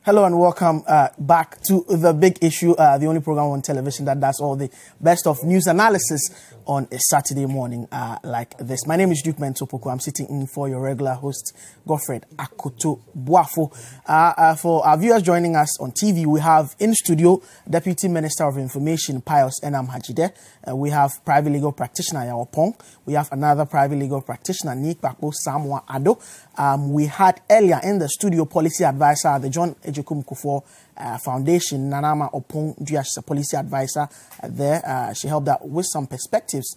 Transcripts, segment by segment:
Hello and welcome back to The Big Issue, the only program on television that does all the best of news analysis on a Saturday morning like this. My name is Mensah Opoku. I'm sitting in for your regular host, Godfred Akoto Boafo. For our viewers joining us on TV, we have in studio Deputy Minister of Information, Pius Enam Hajide. We have private legal practitioner, Yawo Pong. We have another private legal practitioner, Nick Bakpo Samoa Ado. We had earlier in the studio policy advisor at the John Ejekum Kufuor Foundation, Nanama Opong Duyash, a policy advisor there. She helped out with some perspectives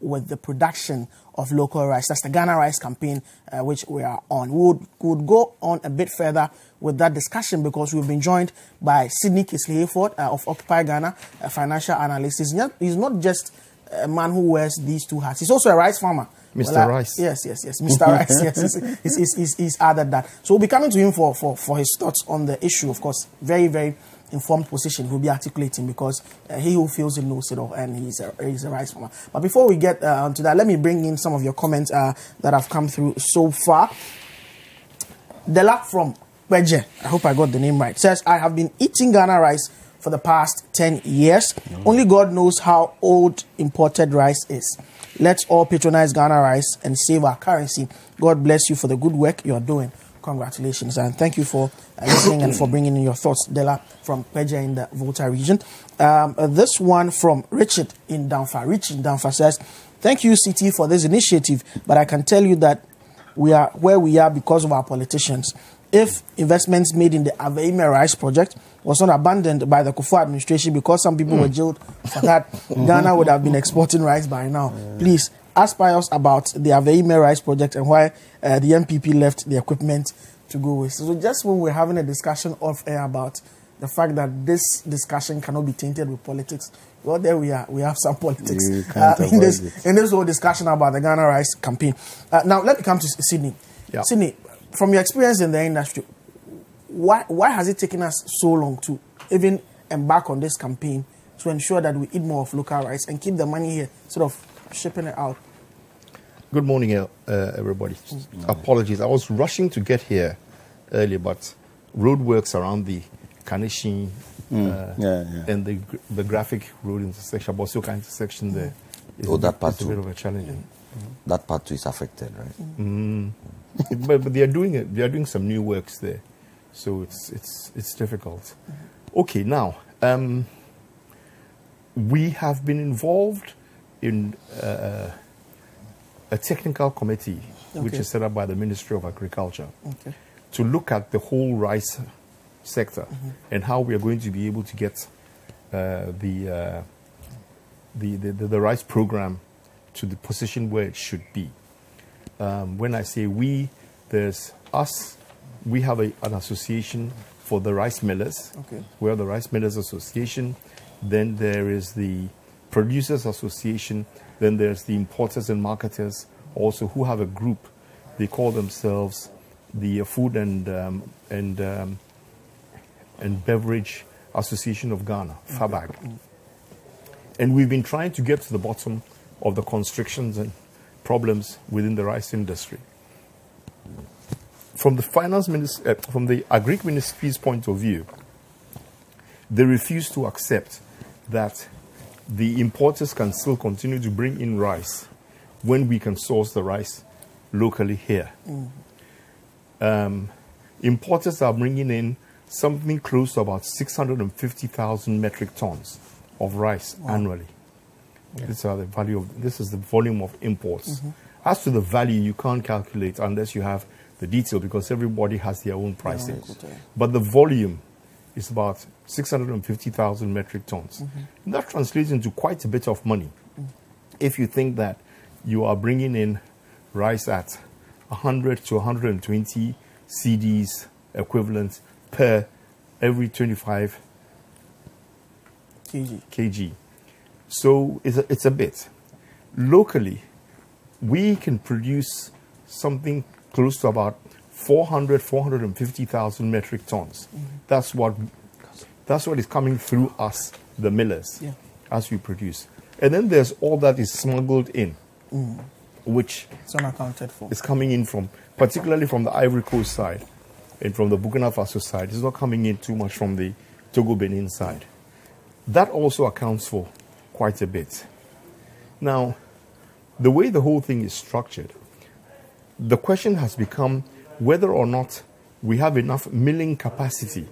with the production of local rice. That's the Ghana Rice campaign, which we are on. We would go on a bit further with that discussion because we've been joined by Sydney Kisley-Hayford of Occupy Ghana, a financial analyst. He's not just a man who wears these two hats. He's also a rice farmer. Mr. Rice. Yes, Mr. Rice, yes. He's added that. So we'll be coming to him for his thoughts on the issue, of course. Very, very informed position he'll be articulating because he who feels it knows it all, and he's a rice farmer. But before we get onto that, let me bring in some of your comments that have come through so far. Dela from Beje, I hope I got the name right, says, I have been eating Ghana rice for the past 10 years. Only God knows how old imported rice is. Let's all patronize Ghana rice and save our currency. God bless you for the good work you're doing. Congratulations. And thank you for listening and for bringing in your thoughts, Dela from Peja in the Volta region. This one from Richard in Danfa. Richard in Danfa says, thank you, Citi, for this initiative, but I can tell you that we are where we are because of our politicians. If investments made in the Aveime rice project was not abandoned by the Kufuor administration because some people were jailed for that, Ghana would have been exporting rice by now. Please ask Pius about the Aveime rice project and why the MPP left the equipment to go with. So just when we're having a discussion off air about the fact that this discussion cannot be tainted with politics, well, there we are. We have some politics in this whole discussion about the Ghana rice campaign. Now, let me come to Sydney. Yeah. Sydney, from your experience in the industry, why has it taken us so long to even embark on this campaign to ensure that we eat more of local rice and keep the money here, sort of shipping it out? Good morning, everybody. Apologies. I was rushing to get here earlier, but roadworks around the Kanishin and the graphic road intersection, Bosoka intersection there is that part a bit of a challenge. That part too is affected, right? But they are doing it. They are doing some new works there, so it's difficult. Okay, now we have been involved in a technical committee which is set up by the Ministry of Agriculture to look at the whole rice sector and how we are going to be able to get the rice program to the position where it should be. When I say we, there's us. We have an association for the rice millers. We are the Rice Millers Association. Then there is the Producers Association. Then there's the Importers and Marketers also, who have a group. They call themselves the Food and Beverage Association of Ghana, FABAG. And we've been trying to get to the bottom of the constrictions and problems within the rice industry. From the from the Agric Ministry's point of view, they refuse to accept that the importers can still continue to bring in rice when we can source the rice locally here. Importers are bringing in something close to about 650,000 metric tons of rice annually. This is the volume of imports. As to the value, you can't calculate unless you have the detail because everybody has their own pricing. But the volume is about 650,000 metric tons. And that translates into quite a bit of money. If you think that you are bringing in rice at 100 to 120 CDs equivalent per every 25 kg. So it's a bit. Locally, we can produce something close to about 450,000 metric tons. That's what is coming through us, the millers, as we produce. And then there's all that is smuggled in, which it's unaccounted for. Is coming in from, particularly from the Ivory Coast side. and from the Burkina Faso side. It's not coming in too much from the Togo-Benin side. That also accounts for quite a bit. Now, the way the whole thing is structured, the question has become whether or not we have enough milling capacity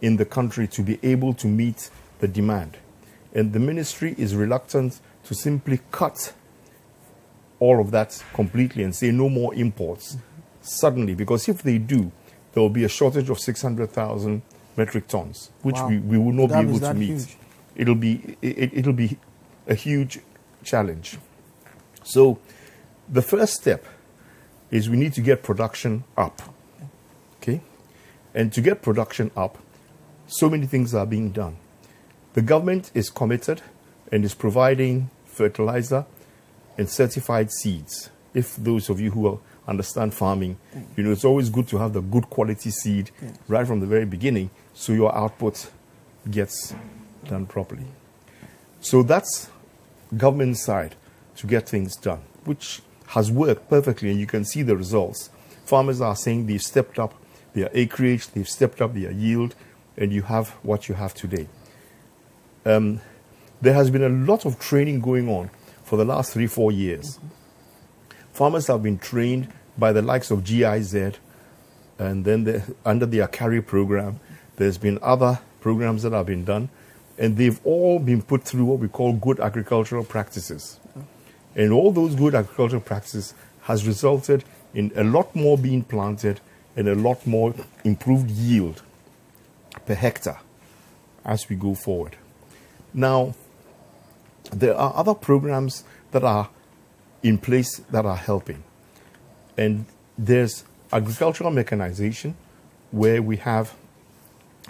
in the country to be able to meet the demand. And the ministry is reluctant to simply cut all of that completely and say no more imports suddenly, because if they do, there will be a shortage of 600,000 metric tons, which we will not be able to meet. Huge. It'll be a huge challenge. So the first step is we need to get production up. Okay? And to get production up, so many things are being done. The government is committed and is providing fertilizer and certified seeds. If those of you who understand farming, you know, it's always good to have the good quality seed right from the very beginning so your output gets done properly. So that's government side to get things done, which has worked perfectly, and you can see the results. Farmers are saying they've stepped up their acreage, they've stepped up their yield, and you have what you have today. There has been a lot of training going on for the last 3-4 years. Farmers have been trained by the likes of GIZ, and then under the Akari program, there's been other programs that have been done, and they've all been put through what we call good agricultural practices. And all those good agricultural practices has resulted in a lot more being planted and a lot more improved yield per hectare as we go forward. Now, there are other programs that are in place that are helping. And there's agricultural mechanization, where we have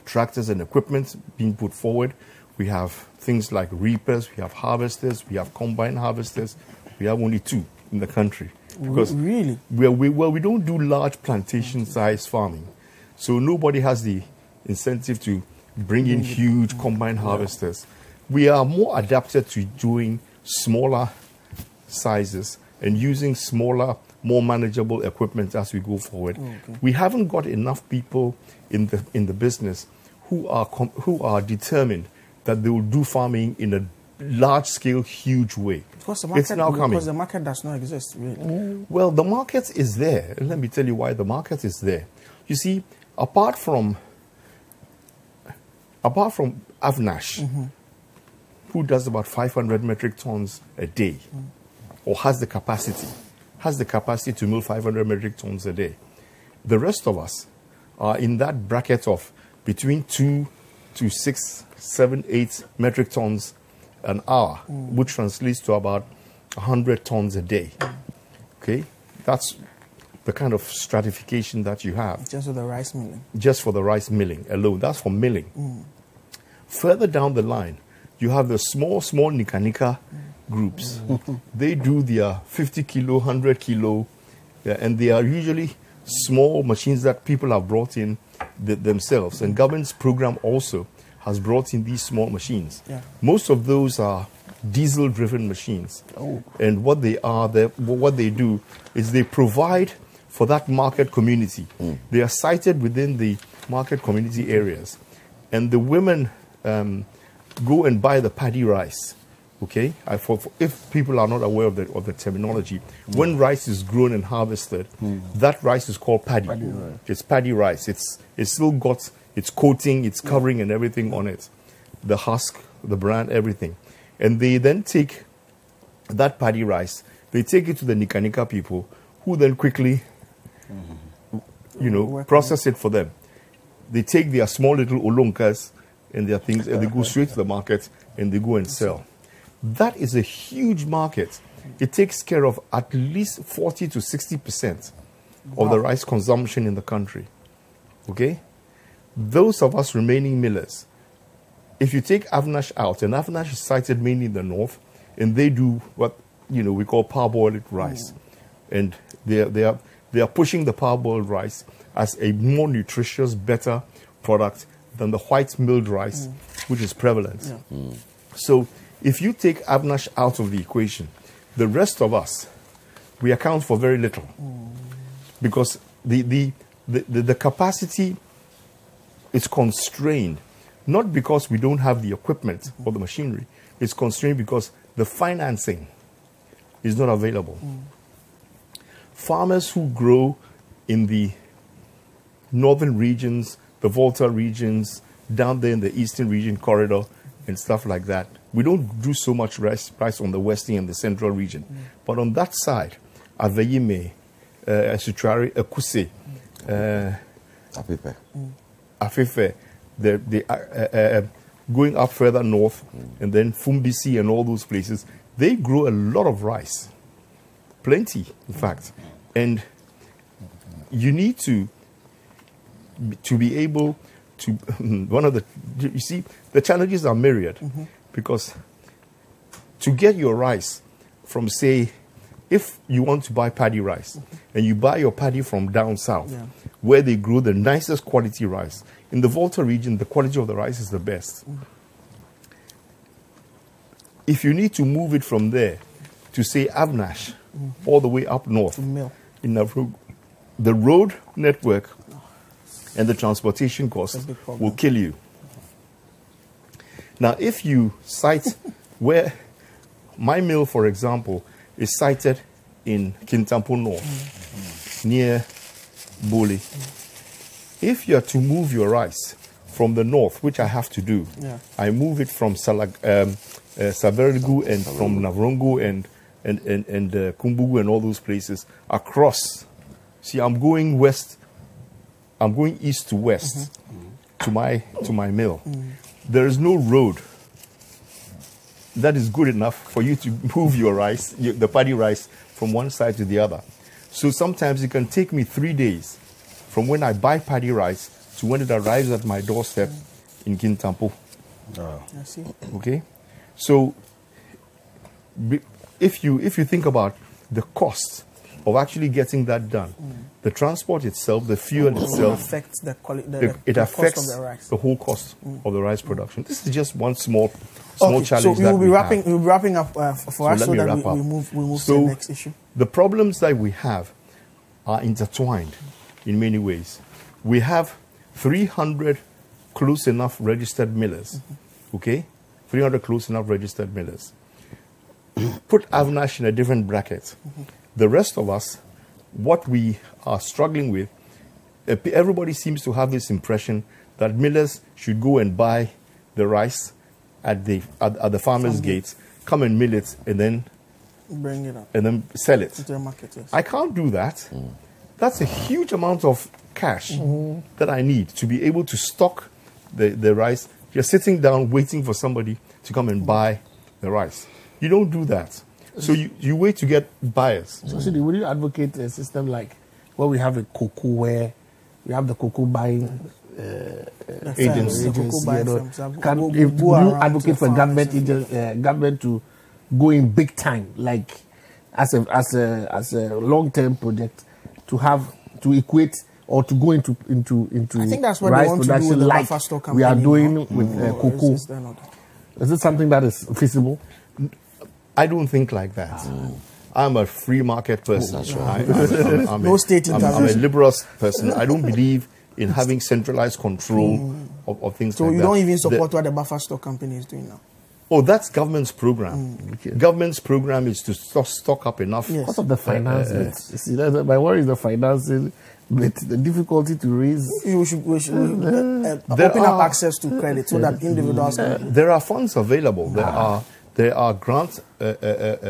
tractors and equipment being put forward. We have things like reapers, we have harvesters, we have combine harvesters. We have only 2 in the country. Because really? We don't do large plantation-size farming. So nobody has the incentive to bring in huge combine harvesters. We are more adapted to doing smaller sizes and using smaller, more manageable equipment as we go forward. We haven't got enough people in the business who are determined that they will do farming in a large-scale, huge way. Because the market, it's now coming. Because the market does not exist, really. Well, the market is there. And let me tell you why the market is there. You see, apart from Avnash, who does about 500 metric tons a day, or has the capacity to mill 500 metric tons a day. The rest of us are in that bracket of between 2 to 6, 7, 8 metric tons an hour, which translates to about 100 tons a day. Okay? That's the kind of stratification that you have. Just for the rice milling. Just for the rice milling alone. That's for milling. Further down the line, you have the small nika groups. They do their 50 kilo, 100 kilo, and they are usually small machines that people have brought in themselves. And government's program also has brought in these small machines. Most of those are diesel-driven machines. And what they do is they provide for that market community. They are sited within the market community areas. And the women go and buy the paddy rice. Okay? If people are not aware of the terminology, when rice is grown and harvested, that rice is called paddy. It's paddy rice. It's still got its coating, its covering and everything on it. The husk, the bran, everything. And they then take that paddy rice, they take it to the Nika people, who then quickly, process it for them. They take their small little olonkas and their things, and they go straight to the market and they go and sell. That is a huge market. It takes care of at least 40 to 60% of the rice consumption in the country. Okay? Those of us remaining millers, if you take Avnash out, and Avnash is sited mainly in the north, and they do what we call parboiled rice, and they are pushing the parboiled rice as a more nutritious, better product than the white milled rice, which is prevalent. So if you take Avnash out of the equation, the rest of us, we account for very little, because the the capacity is constrained, not because we don't have the equipment or the machinery. It's constrained because the financing is not available. Farmers who grow in the northern regions, the Volta regions, down there in the eastern region corridor and stuff like that, we don't do so much rice on the western and the central region. But on that side, Aveyime, Sutrari, Akuse, Afefe, going up further north, and then Fumbisi and all those places, they grow a lot of rice. Plenty, in fact. And you need to be able to, you see, the challenges are myriad, because to get your rice from, say, if you want to buy paddy rice, and you buy your paddy from down south, where they grow the nicest quality rice, in the Volta region, the quality of the rice is the best. If you need to move it from there to, say, Avnash, all the way up north, in Navrugu, the road network and the transportation cost will kill you. Now, if you cite where my mill, for example, is sited in Kintampo North, near Bole. If you are to move your rice from the north, which I have to do, I move it from Savergu and from Navrongo and Kumbugu and all those places across. See, I'm going west. I'm going east to west to my mill. There is no road that is good enough for you to move your rice, the paddy rice, from one side to the other. So sometimes it can take me 3 days from when I buy paddy rice to when it arrives at my doorstep in Kintampo. I see. Okay? So if you think about the cost of actually getting that done, the transport itself, the fuel itself, affects the affects cost of the rice. The whole cost of the rice production. This is just one small Okay, challenge. So we'll be wrapping up for us so that we move to the next issue. The problems that we have are intertwined in many ways. We have 300 close enough registered millers. Okay? 300 close enough registered millers. Put Avnash in a different bracket. The rest of us, what we are struggling with, everybody seems to have this impression that millers should go and buy the rice at the farmer's gates, come and mill it, and then bring it up and then sell it to the market. Yes. I can't do that. That's a huge amount of cash that I need to be able to stock the rice. You're sitting down waiting for somebody to come and buy the rice. You don't do that. So you wait to get buyers. So, Citi, would you advocate a system like where we have a cocoa, where we have the cocoa buying agency? Do you advocate for government to go in big time, like as a long-term project, to equate or to go into I think that's what rice they want production to do with the like buffer stock we are campaign, doing with cocoa? Is it something that is feasible? I don't think like that. I'm a free market person. That's right. No state intervention. I'm a liberal person. I don't believe in having centralized control of things so like that. So you don't even support what the buffer stock company is doing now? Oh, that's government's program. Government's program is to stock up enough. Because of the finance. See, my worry is the financing, but the difficulty to raise. We should open up access to credit so that individuals can. There are funds available. There are grant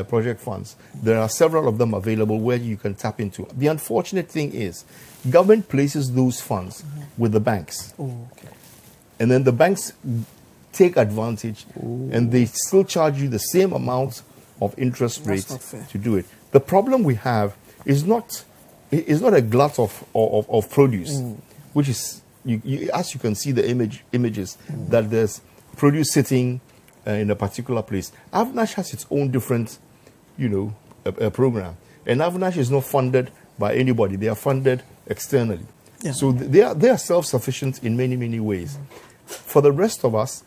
project funds. There are several of them available where you can tap into. The unfortunate thing is, government places those funds with the banks. And then the banks take advantage and they still charge you the same amount of interest rates to do it. The problem we have is not a glut of produce, which is, as you can see the images, that there's produce sitting in a particular place. Avnash has its own different, program. And Avnash is not funded by anybody. They are funded externally. Yeah. So they are self-sufficient in many, many ways. For the rest of us,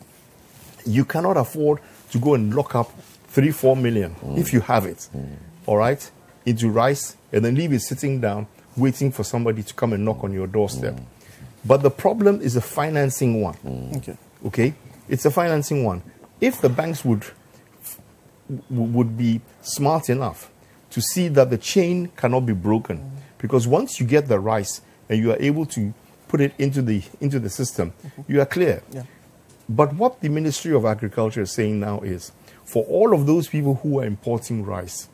you cannot afford to go and lock up 3-4 million if you have it, all right, into rice and then leave it sitting down waiting for somebody to come and knock on your doorstep. But the problem is a financing one. Okay? It's a financing one. If the banks would be smart enough to see that the chain cannot be broken, because once you get the rice and you are able to put it into the system, you are clear. But what the Ministry of Agriculture is saying now is, for all of those people who are importing rice,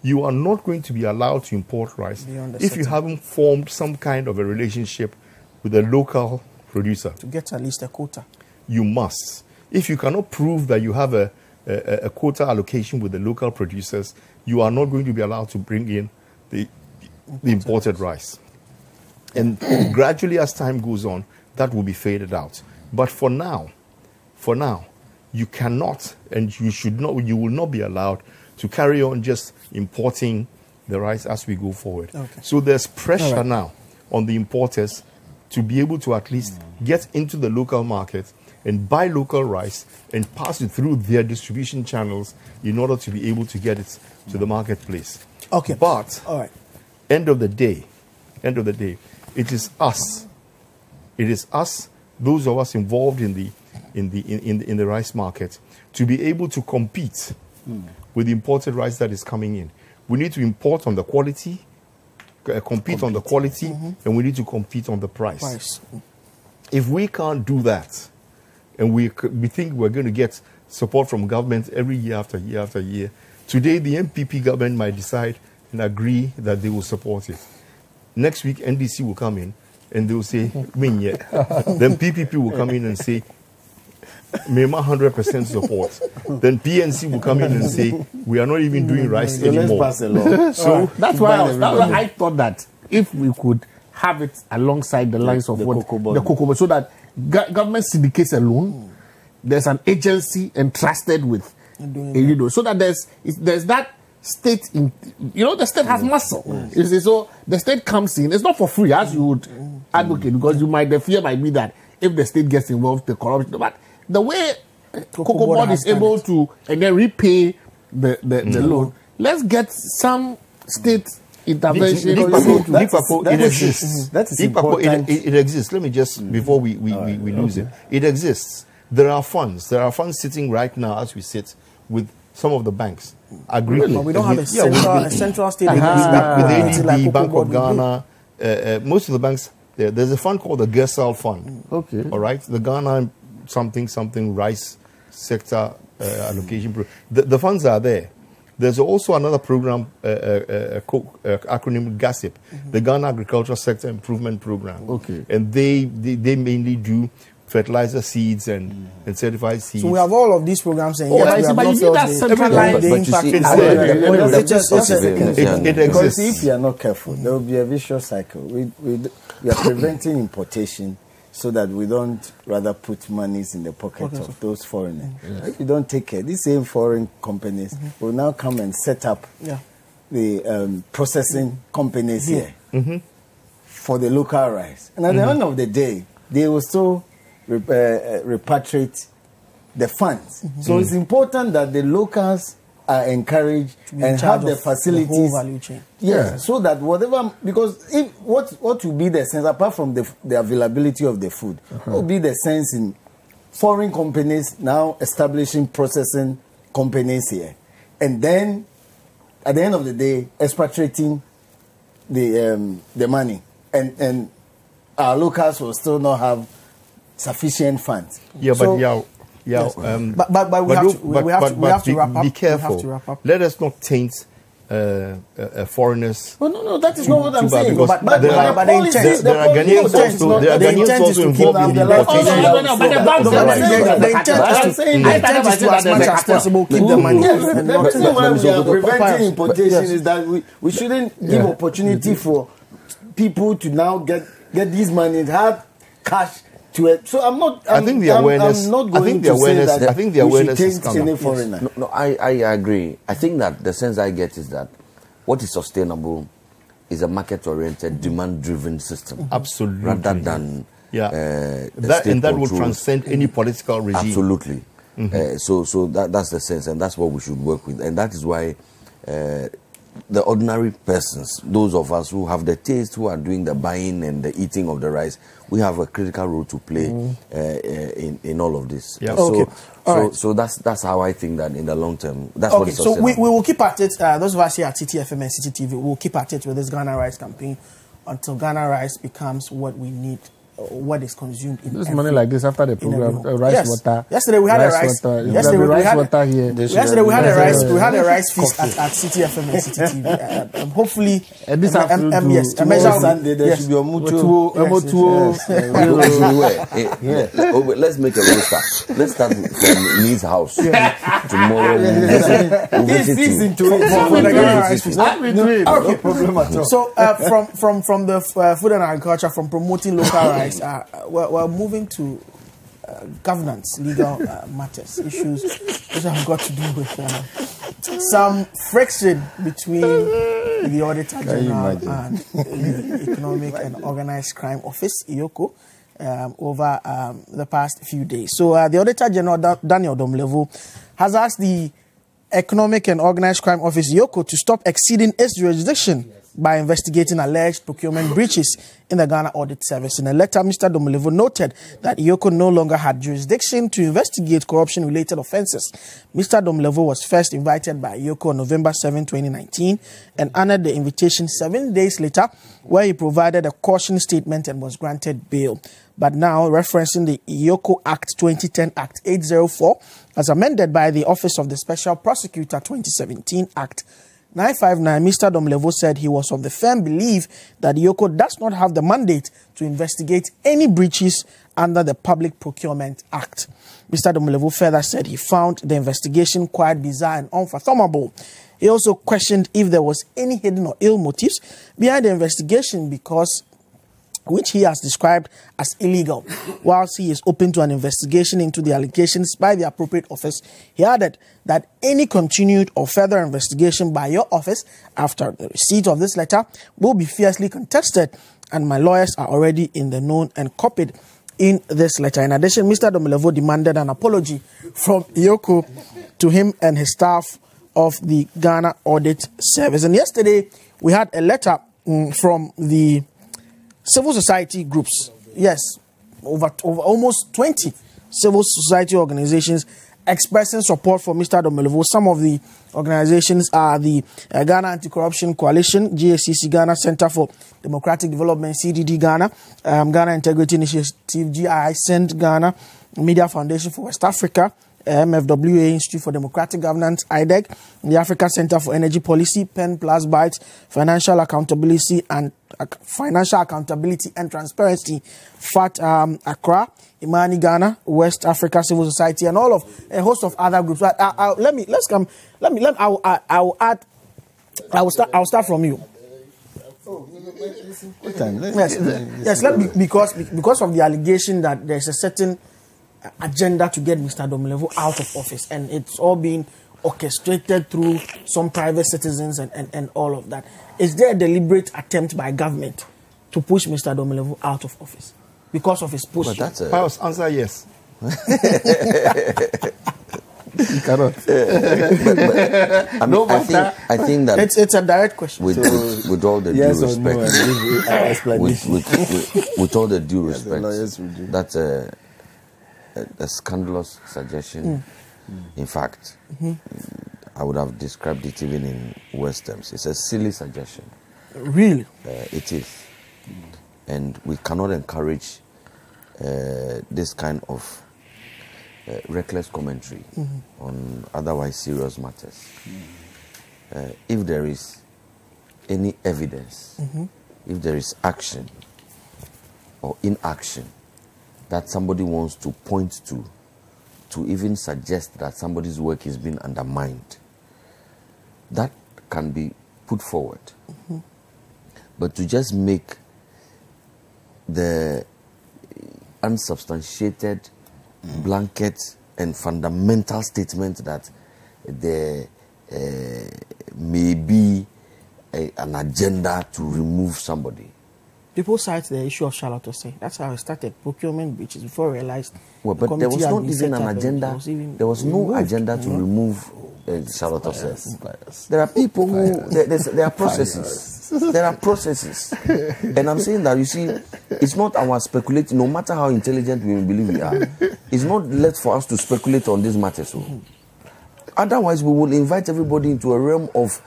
you are not going to be allowed to import rice if you haven't formed some kind of a relationship with a local producer. To get at least a quota. You must. If you cannot prove that you have a quota allocation with the local producers, you are not going to be allowed to bring in the imported rice. And gradually as time goes on, that will be faded out. But for now, you cannot and you should not, you will not be allowed to carry on just importing the rice as we go forward. So there's pressure now on the importers to be able to at least get into the local market and buy local rice and pass it through their distribution channels in order to be able to get it to the marketplace. But end of the day, it is us. It is us, those of us involved in the rice market, to be able to compete with the imported rice that is coming in. We need to import on the quality, compete on the quality, and we need to compete on the price. If we can't do that, and we think we're going to get support from government every year after year after year, today the MPP government might decide and agree that they will support it. Next week, NDC will come in and they will say, Then PPP will come in and say, Mema 100% support. Then PNC will come in and say, we are not even doing rice anymore. Let's pass a law. So that's why I thought that if we could have it alongside the lines of the cocoa, so that government syndicates a loan, there's an agency entrusted with, so that there's that state in, the state has muscle. So the state comes in. It's not for free, as you would advocate, because the fear might be that if the state gets involved, the corruption. But the way Cocoa Board is able to and then repay the loan, let's get some state intervention. It exists. That is important. It exists. Let me just, before we lose it, it exists. There are funds. There are funds sitting right now as we sit with some of the banks. Really? But we don't have a central state with ADB, Bank of Ghana. Most of the banks, there's a fund called the Gersal Fund. All right? The Ghana something rice sector allocation. The funds are there. There's also another program, acronym GASIP, the Ghana Agricultural Sector Improvement Program. And they mainly do fertilizer seeds and certified seeds. So we have all of these programs saying, it exists. If you are not careful, there will be a vicious cycle. We are preventing importation so that we don't rather put monies in the pockets of those foreigners. If you don't take care, these same foreign companies will now come and set up the processing companies here for the local rice. And at the end of the day, they will still repatriate the funds. So it's important that the locals are encouraged and have the facilities, the whole value chain. So that whatever, because if what will be the sense, apart from the availability of the food, what will be the sense in foreign companies now establishing processing companies here, and then at the end of the day expatriating the money, and our locals will still not have sufficient funds. But we have to wrap up. Be careful. Let us not taint foreigners. No, that is not what I'm saying. But there are Ghanaians also involved in the The intent is to, as much as possible, keep the money. The reason why we are preventing importation is that we shouldn't give opportunity for people to now get these money and have cash to it. So I'm not. I think the awareness. I'm not going to say that. I think the awareness is coming. Any foreigner. No, I agree. I think that the sense I get is that what is sustainable is a market-oriented, demand-driven system. Absolutely. Rather than that will transcend any political regime. Absolutely. So that's the sense, and that's what we should work with, and that is why the ordinary persons, those of us who have the taste, who are doing the buying and the eating of the rice, we have a critical role to play in all of this. Yeah. So that's how I think that in the long term, that's what is so we will keep at it. Those of us here at Citi FM and Citi TV will keep at it with this Ghana Rice campaign until Ghana Rice becomes what we need, what is consumed in this money like this after the program, rice water. Yesterday we had a rice. Yesterday we had water here. Yesterday we had a rice. We had a rice feast at Citi FM and Citi TV. Hopefully, this afternoon, yes, Sunday there should be a mutuo. Let's make a roster. Let's start from Nee's house tomorrow. We'll visit you. For the Ghana Rice feast. No problem at all. So from the food and agriculture, from promoting local rice, we're moving to governance, legal matters, issues which have got to do with some friction between the Auditor General and the Economic and Organized Crime Office, EOCO, over the past few days. So the Auditor General, Daniel Domlevo, has asked the Economic and Organized Crime Office, EOCO, to stop exceeding its jurisdiction by investigating alleged procurement breaches in the Ghana Audit Service. In a letter, Mr. Domlevo noted that EOCO no longer had jurisdiction to investigate corruption-related offences. Mr. Domlevo was first invited by EOCO on November 7, 2019, and honored the invitation 7 days later, where he provided a caution statement and was granted bail. But now, referencing the EOCO Act 2010 Act 804, as amended by the Office of the Special Prosecutor 2017 Act 959, Mr. Domlevo said he was of the firm belief that EOCO does not have the mandate to investigate any breaches under the Public Procurement Act. Mr. Domlevo further said he found the investigation quite bizarre and unfathomable. He also questioned if there was any hidden or ill motives behind the investigation, which he has described as illegal. Whilst he is open to an investigation into the allegations by the appropriate office, he added that any continued or further investigation by your office after the receipt of this letter will be fiercely contested, and my lawyers are already in the known and copied in this letter. In addition, Mr. Domlevo demanded an apology from EOCO to him and his staff of the Ghana Audit Service. And yesterday, we had a letter from the civil society groups, yes, over almost 20 civil society organizations expressing support for Mr. Domlevo. Some of the organizations are the Ghana Anti-Corruption Coalition, GACC, Ghana Center for Democratic Development, CDD Ghana, Ghana Integrity Initiative, GII Send Ghana, Media Foundation for West Africa, MFWA, Institute for Democratic Governance, IDEG, the Africa Center for Energy Policy, Pen Plus Bytes, Financial Accountability and Transparency, FAT Accra, Imani Ghana, West Africa Civil Society, and all of a host of other groups. I'll start from you. Because of the allegation that there's a certain agenda to get Mr. Domlevo out of office, and it's all being orchestrated through some private citizens and all of that. Is there a deliberate attempt by government to push Mr. Domlevo out of office because of his push? Pius, answer yes. You cannot. I think that it's a direct question. With all the due respect, with all the due respect, that's a scandalous suggestion. In fact, I would have described it even in worse terms. It's a silly suggestion. Really? It is. And we cannot encourage this kind of reckless commentary on otherwise serious matters. If there is any evidence, if there is action or inaction that somebody wants to point to even suggest that somebody's work is being undermined, that can be put forward. But to just make the unsubstantiated blanket and fundamental statement that there may be an agenda to remove somebody People cite the issue of Charlotte Osei. That's how I started procurement breaches before I realized. Well, but there was not even an agenda. There was no agenda to remove Charlotte Osei. There are people who there are processes. There are processes, and I'm saying that, you see, it's not our speculating. No matter how intelligent we believe we are, it's not left for us to speculate on these matters. So. Otherwise, we will invite everybody into a realm of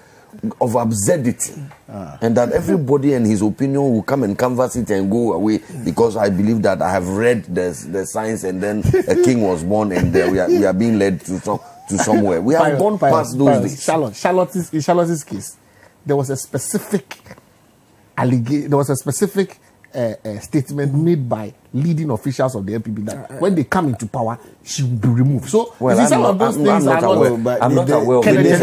absurdity, and that everybody and his opinion will come and canvass it and go away because I believe that I have read the science, and then a king was born, and we are being led to somewhere. We have gone past those days. In Charlotte's case, there was a specific allegation. There was a specific statement made by leading officials of the NPP that when they come into power, she will be removed. So, well, some of those things are not aware. I'm not aware of it.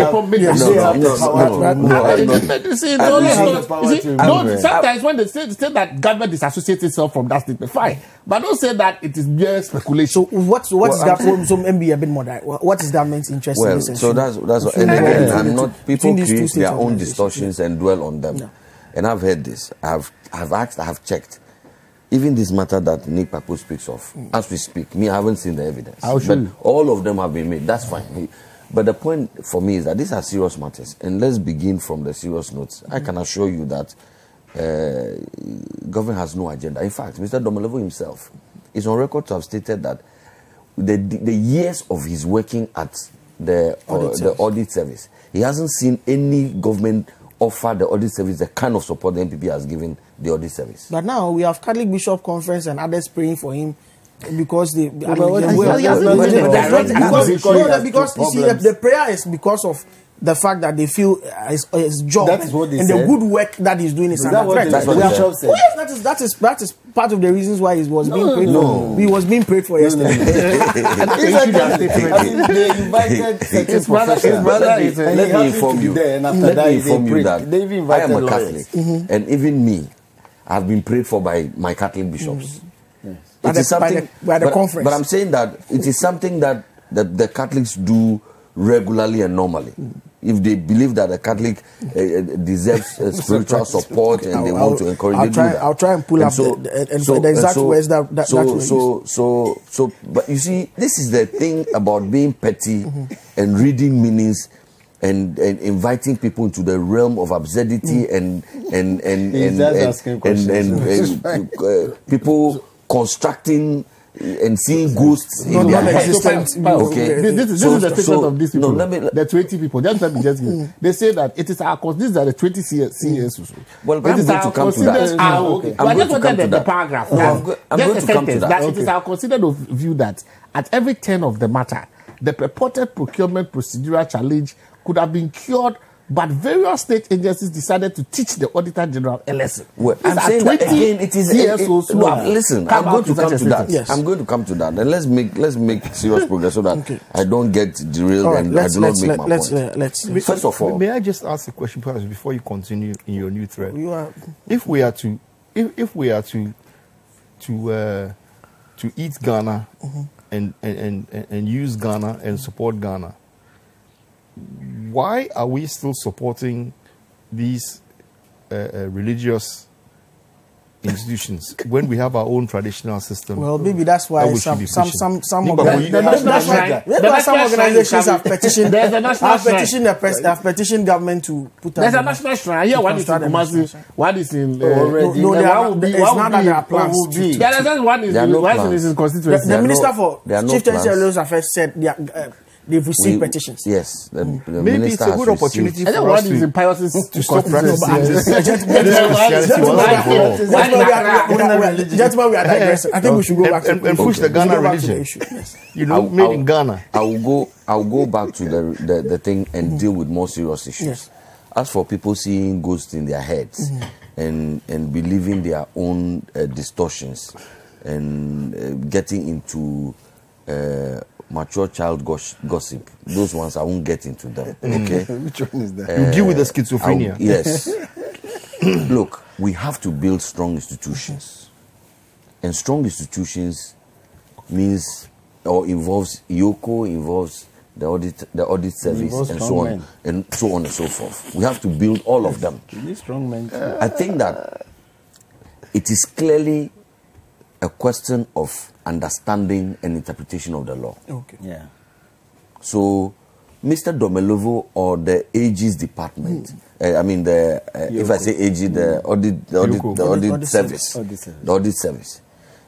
Sometimes when they say that government disassociates itself from that statement, fine. But don't say that it is mere speculation. So what is that from some MB a bit more that what is government's interest in this? So that's what, and again, I'm not, people create their own distortions and dwell on them. And I've heard this. I've asked, I have checked. Even this matter that Nick Papo speaks of, as we speak, I haven't seen the evidence. But all of them have been made. That's fine. But the point for me is that these are serious matters. And let's begin from the serious notes. I can assure you that government has no agenda. In fact, Mr. Domelevo himself is on record to have stated that the years of his working at the audit service, he hasn't seen any government offer the audit service the kind of support the NPP has given the audit service. But now we have Catholic Bishop Conference and others praying for him because because you see the prayer is because of the fact that they feel his job and the good work that he's doing is under threat. That's what the Bishop said. That is part of the reasons why he was being prayed for. He was being prayed for yesterday. They invited his brother. Let me inform you that I am a Catholic, and even me, I have been prayed for by my Catholic bishops. It is something by the conference. But I'm saying that it is something that the Catholics do regularly and normally. If they believe that a Catholic deserves spiritual support and they want to encourage, they do that. I'll try and pull up the exact words but you see, this is the thing about being petty and reading meanings and inviting people into the realm of absurdity and people constructing and seeing ghosts in their heads. Okay, this is the statement of these people. The 20 people. Just let me just give. They say that it is our these are the 20 CES. Well, I'm going to come to that. I'm going to come to the paragraph. I'm going to come to that. It is our considered view that at every turn of the matter, the purported procurement procedural challenge could have been cured, but various state agencies decided to teach the Auditor General a lesson. Well, I'm saying that again, it is listen, I'm going to come to that. Yes. I'm going to come to that. And let's make serious progress so that I don't get derailed and I do not make my point. First of all, may I just ask a question perhaps before you continue in your new thread? If we are to eat Ghana and use Ghana and support Ghana, why are we still supporting these religious institutions when we have our own traditional system? Well, maybe that's why some organizations have petitioned. Have petitioned government to put. There's a national shrine. Yeah, one is in Kumasi, one is in. It's not that there are plans. One is in constituency. The Minister for Chief Territorial Affairs said they've received petitions. Yes. Maybe it's a good opportunity for us to stop practicing. Gentlemen, we are digressing. I think we should go back and push the Ghana religion. You know, made in Ghana. I'll go back to the thing and deal with more serious issues. Yes. As for people seeing ghosts in their heads and believing their own distortions and getting into mature child gossip, those ones I won't get into them. Okay. Which one is that? You deal with the schizophrenia. Yes. Look, we have to build strong institutions, and strong institutions means or involves EOCO, involves the audit service, and so on and so forth. We have to build all of them. Strong men. I think that it is clearly a question of understanding and interpretation of the law. Okay. Yeah. So, Mr. Domelovo or the AG's department, if I say AG, the audit service, the audit service,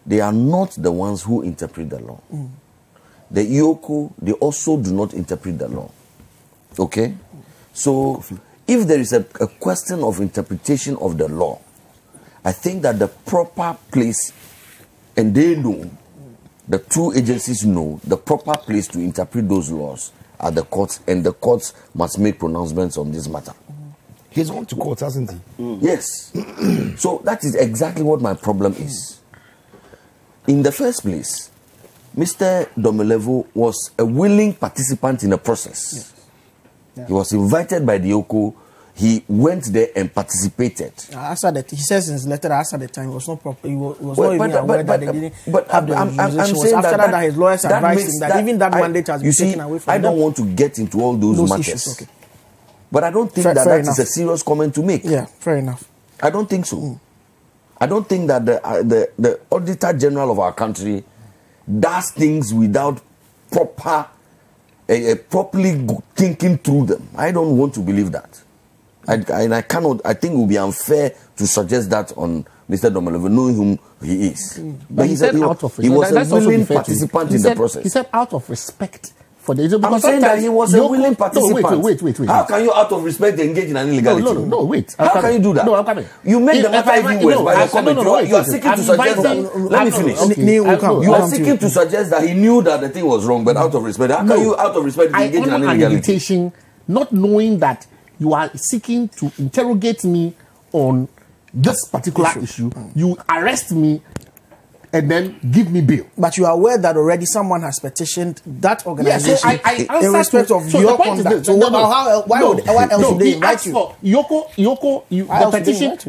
they are not the ones who interpret the law. The EOCO, they also do not interpret the law. Okay? So, if there is a question of interpretation of the law, I think that the proper place, and they know, the two agencies know, the proper place to interpret those laws are the courts, and the courts must make pronouncements on this matter. He's gone to court, hasn't he? Yes. So that is exactly what my problem is. In the first place, Mr. Domelovo was a willing participant in the process. Yes. Yeah. He was invited by the EOCO. He went there and participated. He says in his letter that after the time it was not proper. He was not even aware that they didn't have the I'm saying after that his lawyers advised him that even that mandate has been taken away from him. I don't want to get into all those matters. Issues. Okay. But I don't think that is a serious comment to make. Yeah, fair enough. I don't think so. I don't think that the Auditor General of our country does things without properly thinking through them. I don't want to believe that. I cannot. I think it would be unfair to suggest that on Mr. Domelovo, knowing whom he is. But he said out of respect. He was a willing participant in the process. He said out of respect for the. I'm saying that he was a willing participant. No, wait. How can you, out of respect, engage in an illegality? No, wait. How can you do that? No, I'm coming. You make the matter even worse by your comment. You are seeking to suggest that. Let me finish. You are seeking to suggest that he knew that the thing was wrong, but out of respect. How can you, out of respect, engage in an illegality? Not knowing that you are seeking to interrogate me on this particular issue. You arrest me and then give me bail. But you are aware that already someone has petitioned that organization in respect of your conduct. So why else would they invite you?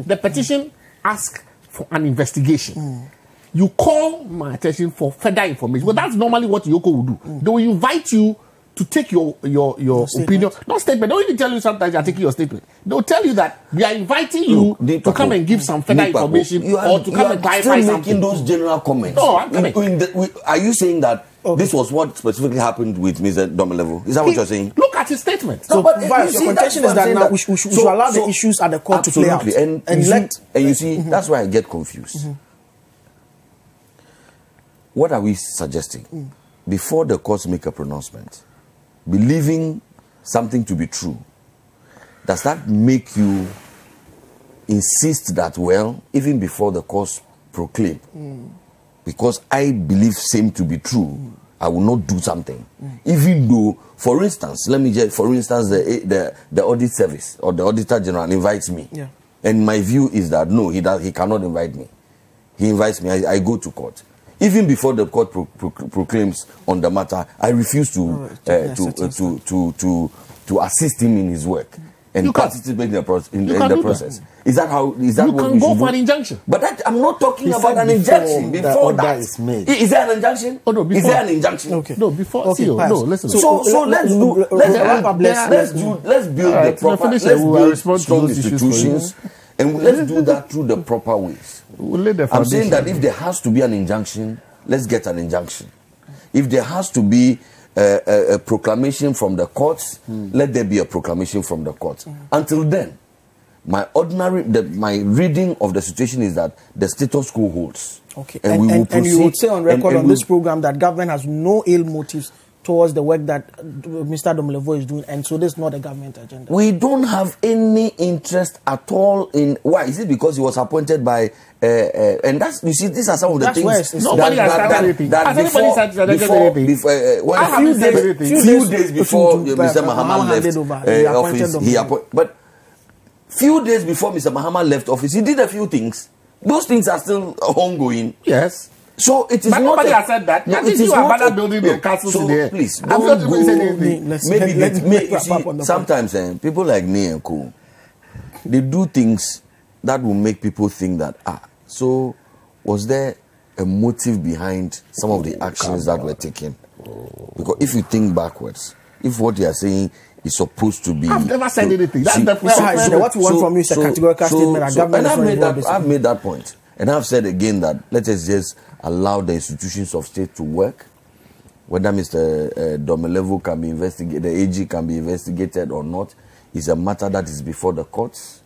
The petition asks for an investigation. You call my attention for further information. Well, that's normally what EOCO will do. They will invite you to take your opinion. Not statement. They don't even tell you sometimes they are taking your statement. They'll tell you that we are inviting you to come and give some further information or to come and clarify something. Making those general comments. No, I'm coming. Are you saying that this was what specifically happened with Mr. Domelovo? Is that what you're saying? Look at his statement. So, but your contention is that now we should allow the issues at the court to play out. And you see, that's why I get confused. What are we suggesting? Before the courts make a pronouncement, believing something to be true, does that make you insist that, well, even before the courts proclaim, because I believe same to be true, I will not do something, even though, for instance, the audit service or the Auditor General invites me, and my view is that no, he cannot invite me. He invites me, I go to court. Even before the court proclaims on the matter, I refuse to assist him in his work and participate in the process. Is that how? Is that you what can we go should for do? an injunction? But I'm not talking about an injunction. Before that is made. Is there an injunction? Oh no, before, is there an injunction? Okay. No, before. Okay, no, listen. So let's build strong institutions. And let's do that through the proper ways. I'm saying that if there has to be an injunction, let's get an injunction. If there has to be a proclamation from the courts, let there be a proclamation from the courts. Until then, my reading of the situation is that the status quo holds. Okay. And you would say on record on this program that government has no ill motives towards the work that Mr. Domelovo is doing, and so this is not a government agenda. We don't have any interest at all in. Why is it? Because he was appointed by, and that's, you see, these are some of the things. Nobody has said anything. Has anybody said anything? Few days before Mr. Mahama left office, he appointed. But few days before Mr. Mahama left office, he did a few things. Those things are still ongoing. Yes. So it is but not. Nobody has said that. No, it is not building the castles in the air. Please, I'm not going to say anything. Maybe sometimes people like me and Co, they do things that will make people think that so was there a motive behind some of the actions that were taken? Because if you think backwards, if what you are saying is supposed to be, I've never said anything. That's the what we want from you is a categorical statement. I've made that point. And I've said again that let us just allow the institutions of state to work. Whether Mr. Domelevo can be investigated, the AG can be investigated or not, is a matter that is before the courts.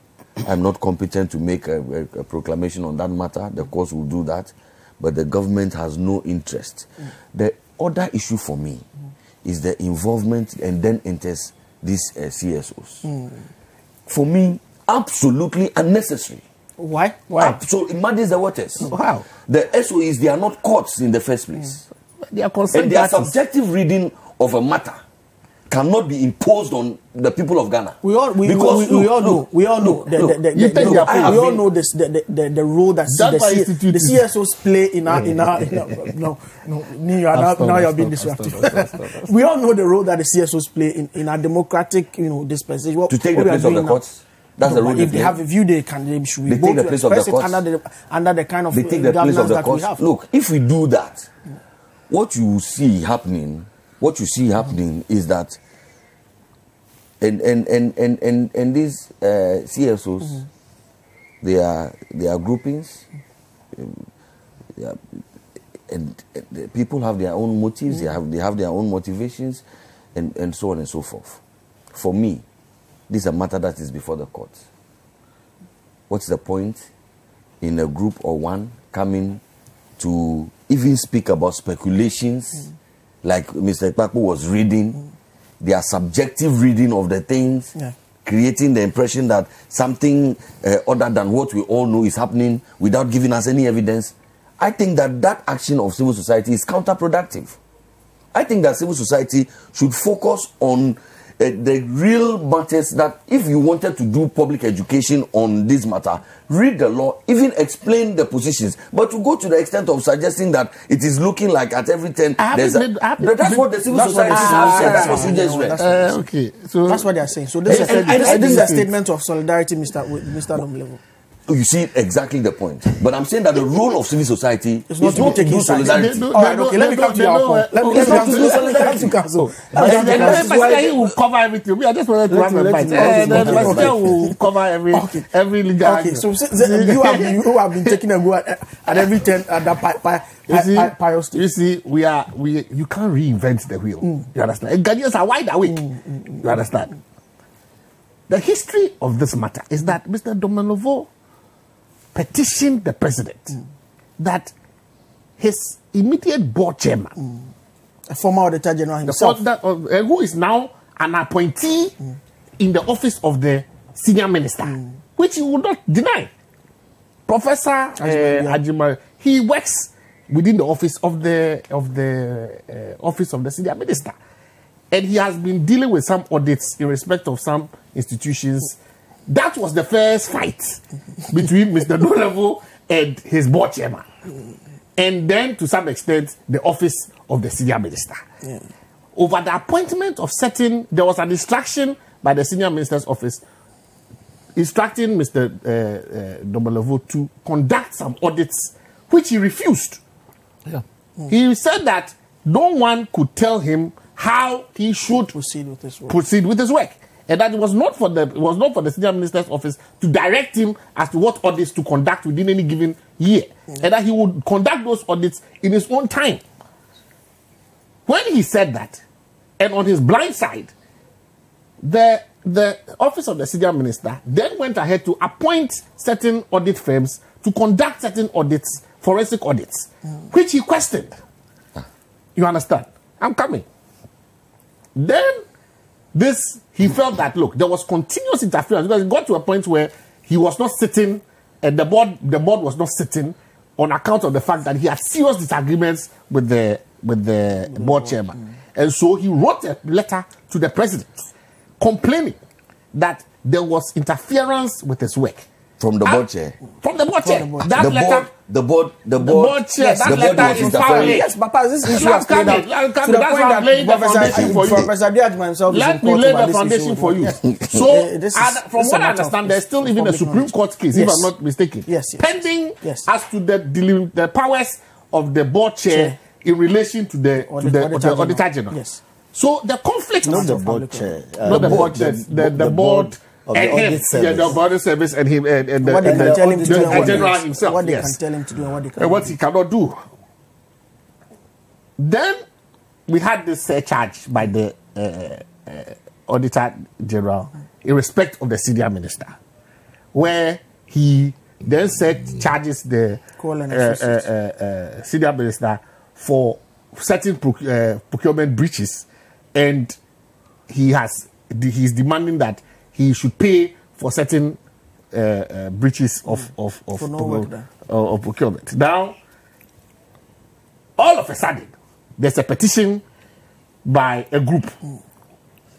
I'm not competent to make a proclamation on that matter. The courts will do that. But the government has no interest. The other issue for me is the involvement and then enters these CSOs. For me, absolutely unnecessary. Why? So it muddies the waters. How? The SOEs, they are not courts in the first place. They are concerned. And their subjective reading of a matter cannot be imposed on the people of Ghana. We all know the role that the CSOs play in our now you're being disruptive. We all know the role that the CSOs play in our democratic dispensation. To take the place of the courts. That's the role. If they have a view, they take the place of the courts under the kind of governance that we have. Look, if we do that, what you see happening is that and these CSOs, they are groupings, and the people have their own motives, they have their own motivations, and so on and so forth. For me, this is a matter that is before the courts. What's the point in a group or one coming to even speak about speculations like Mr. Opoku was reading, their subjective reading of the things, creating the impression that something other than what we all know is happening without giving us any evidence? I think that action of civil society is counterproductive. I think that civil society should focus on the real matters, that if you wanted to do public education on this matter, read the law, even explain the positions. But to go to the extent of suggesting that it is looking like at every 10, that's what the civil society has said. That's what you just read. Okay, so that's what they are saying. So this is a statement of solidarity, Mr. Domelevo. You see exactly the point. But I'm saying that the role of civil society is not to do solidarity. All right, okay, let me come to your point. Let me come to solidarity council. He will cover everything. I just wanted to have a fight. Then will cover every legal argument. Okay, so you have been taking a go at every 10 at that pious state. You see, you can't reinvent the wheel. You understand? And Ghanaians are wide awake. You understand? The history of this matter is that Mr. Domelevo petitioned the president that his immediate board chairman, a former Auditor General himself, who is now an appointee in the office of the senior minister, which he would not deny, Professor Ajimari, he works within the office of the office of the senior minister, and he has been dealing with some audits in respect of some institutions. That was the first fight between Mr. Domelevo and his board chairman. And then, to some extent, the office of the senior minister. Over the appointment of there was an instruction by the senior minister's office instructing Mr. Domelevo to conduct some audits, which he refused. He said that no one could tell him how he should proceed with his work. And that it was not for the senior minister's office to direct him as to what audits to conduct within any given year. And that he would conduct those audits in his own time. When he said that, and on his blind side, the office of the senior minister then went ahead to appoint certain audit firms to conduct certain audits, forensic audits, which he questioned. You understand? I'm coming. Then he felt that, look, there was continuous interference, because it got to a point where he was not sitting, and the board was not sitting on account of the fact that he had serious disagreements with the board chairman. And so he wrote a letter to the president complaining that there was interference with his work. From the board chair. From the board chair. The board chair. That letter is found. Yes, Papa, this issue has played out to the point that Professor Diadma himself is Let me lay the foundation for you. So, from what I understand, there's still even a Supreme Court case, if I'm not mistaken, pending as to the powers of the board chair in relation to the Auditor General. Yes. So, the conflict... Not the board chair. Not the board chair. The board... of the audit service. Yeah, the audit service and him and what they can tell him to do, and general himself. What they can tell him to do and what they can. And what he cannot do. Then we had this surcharge by the Auditor General in respect of the senior minister, where he then charges the senior minister for certain procurement breaches, and he's demanding that he should pay for certain breaches of procurement. Now, all of a sudden, there's a petition by a group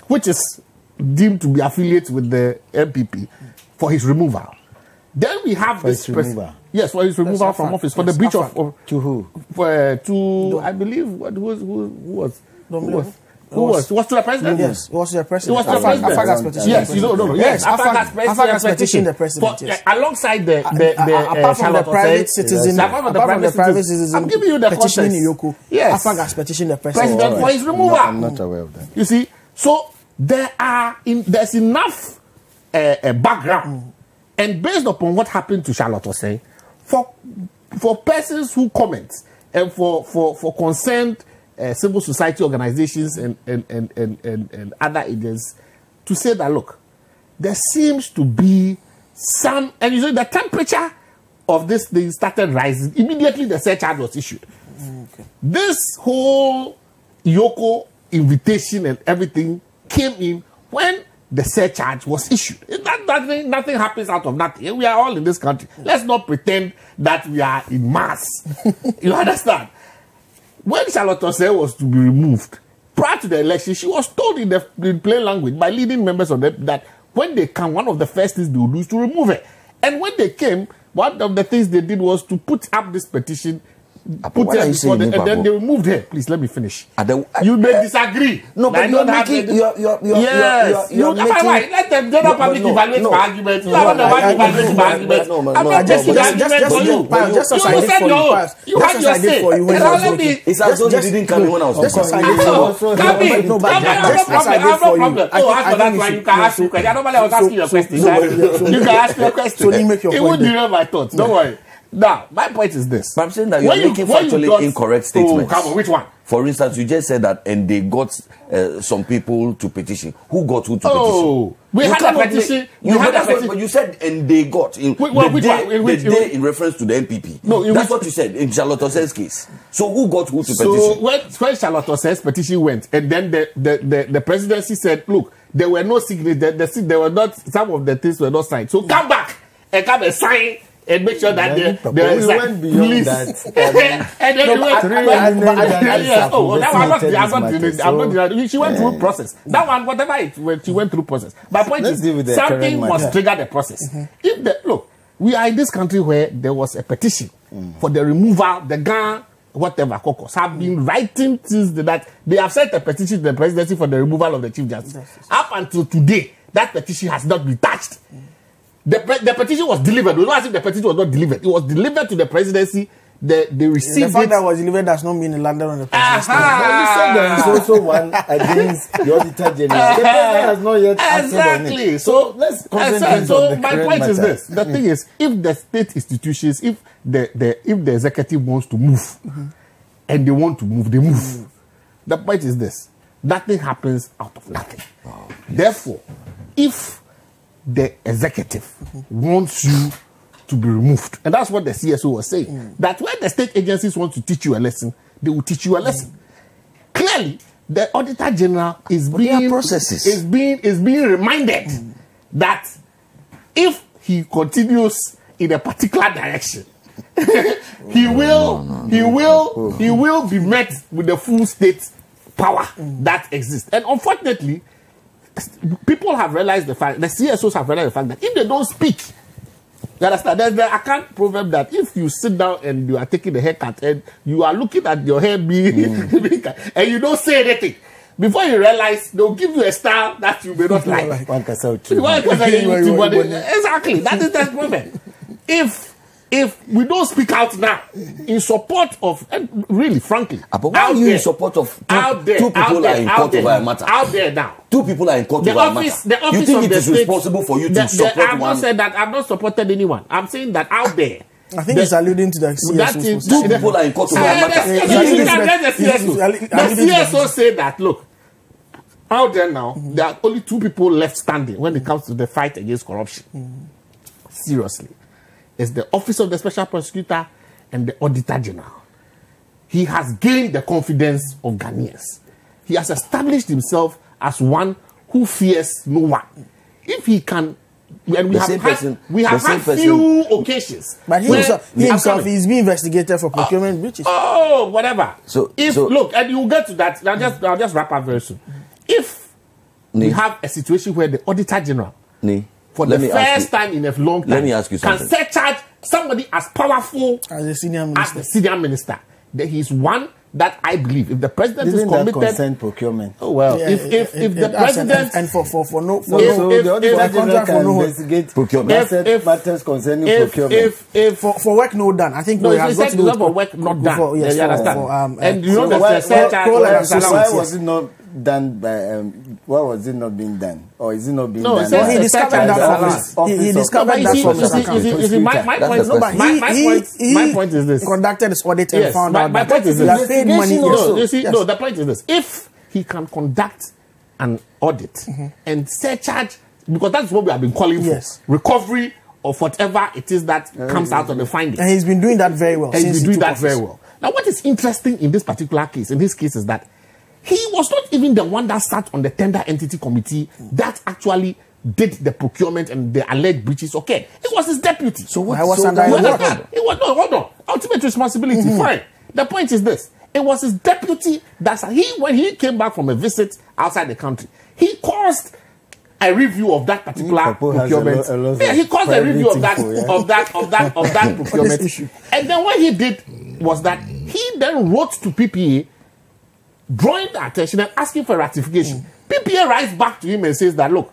which is deemed to be affiliated with the MPP for his removal. Then we have this removal. Yes, for his removal from office for the breach of to who? I believe who was to the president? Yes, it was to the president. It was to the president. Afaga's petition. Yes, yes, Afaga's petition the president. Yes. Alongside the apart from the private citizen, I'm giving you the petitioning EOCO. Yes, Afaga's petition the president for his removal. I'm not aware of that. You see, so there's enough background, and based upon what happened to Charlotte Osei, for persons who comment and for concerned civil society organizations and other agents to say that, look, there seems to be some, and you know, the temperature of this thing started rising. Immediately the surcharge was issued. Okay. This whole EOCO invitation and everything came in when the surcharge was issued. Nothing happens out of nothing. We are all in this country. Let's not pretend that we are in mass. You understand? When Charlotte Osei was to be removed, prior to the election, she was told in plain language by leading members of them that when they come, one of the first things they would do is to remove her. And when they came, one of the things they did was to put up this petition, put her before them, and then they removed her. Please let me finish. You may disagree. No, but you're making you're making. Let the general public evaluate my argument. You are the one evaluating my argument. I'm not taking the argument for you. Just as I did for you. You had your say. It's as though you didn't come in when I was talking. Come in. No problem. Oh, as for that one, you can ask me a question. I normally was asking you a question. You can ask me a question. It won't derail my thoughts. Don't worry. Now, my point is this. But I'm saying that you're making factually incorrect statements. Oh, come on, which one? For instance, you just said that, and they got some people to petition. Who got who to petition? Oh, we had a petition. But you said, and they got. In in reference to the MPP. No, that's what you said in Charlotte Osei's case. So who got who to petition? So when Charlotte Osei's petition went, and then the presidency said, look, there were no signatures. There were not, some of the things were not signed. So come back and come and sign. And make sure that there is went beyond that. And then she went through process. That one, whatever she went through process. My point is, something must trigger the process. Look, we are in this country where there was a petition for the removal, the gun, whatever, caucus have been writing since that they have sent a petition to the presidency for the removal of the Chief Justice. Up until today, that petition has not been touched. The petition was delivered. It was not as if the petition was not delivered. It was delivered to the presidency. They received the fact that it was delivered does not mean it landed on the presidency. You said there is also one against the Auditor General. The president has not yet acted on it. So let's concentrate on the my point is this. The thing is, if the state institutions, if the executive wants to move, and they want to move, they move. The point is this. Nothing happens out of nothing. Therefore, if the executive wants you to be removed, and that's what the CSO was saying, that when the state agencies want to teach you a lesson, they will teach you a lesson. Clearly, the Auditor General is being reminded that if he continues in a particular direction, he will be met with the full state power that exists. And unfortunately, people have realized the fact, the CSOs have realized the fact that if they don't speak, you understand, there's the account proverb that if you sit down and you are taking a haircut and you are looking at your hair being and you don't say anything, before you realize, they'll give you a style that you may not like. Exactly, Exactly, that is the problem. If if we don't speak out now in support of, and really, frankly, but why are you in support of two people are in court over a matter? Out there now. Two people are in court over a matter. The office you think of it is the responsible for you to support I've one? not said that. I've not supported anyone. I'm saying that out there. I think it's alluding to the CSO. Two people are in court over a matter. The CSO say that, look, out there now, there are only two people left standing when it comes to the fight against corruption. Seriously. It's the Office of the Special Prosecutor and the Auditor General. He has gained the confidence of Ghanaians. He has established himself as one who fears no one. If he can, and we have had few occasions. But he himself is being investigated for procurement breaches. Oh, whatever. So look, and you'll get to that. I'll just wrap up very soon. If we have a situation where the Auditor General, for the first time in a long time, let me ask you something. Can surcharge somebody as powerful as the senior minister, then he's one that I believe, if the president is committed, consent procurement. Oh well, yeah, if the president and for no the Auditor General can investigate procurement matters concerning procurement. If for work not done, I think no, we have got to do for work not done. Yes, you understand? And you know why was it not done by why was it not being done, or is it not being done? No, he discovered that from he discovered that from his account. My point is this: conducted his audit and found out my point is this: paid money. No, the point is this: if he can conduct an audit and surcharge, because that's what we have been calling for, recovery of whatever it is that comes out of the findings, and he's been doing that very well. He's been doing that very well. Now, what is interesting in this particular case, is that he was not even the one that sat on the tender entity committee that actually did the procurement and the alleged breaches. Okay, it was his deputy. So what was under his watch? Hold on. Ultimate responsibility. Fine. The point is this: it was his deputy that when he came back from a visit outside the country, he caused a review of that particular procurement. He caused a review of that procurement issue. And then what he did was that he then wrote to PPA, drawing the attention and asking for ratification. PPA writes back to him and says that, look,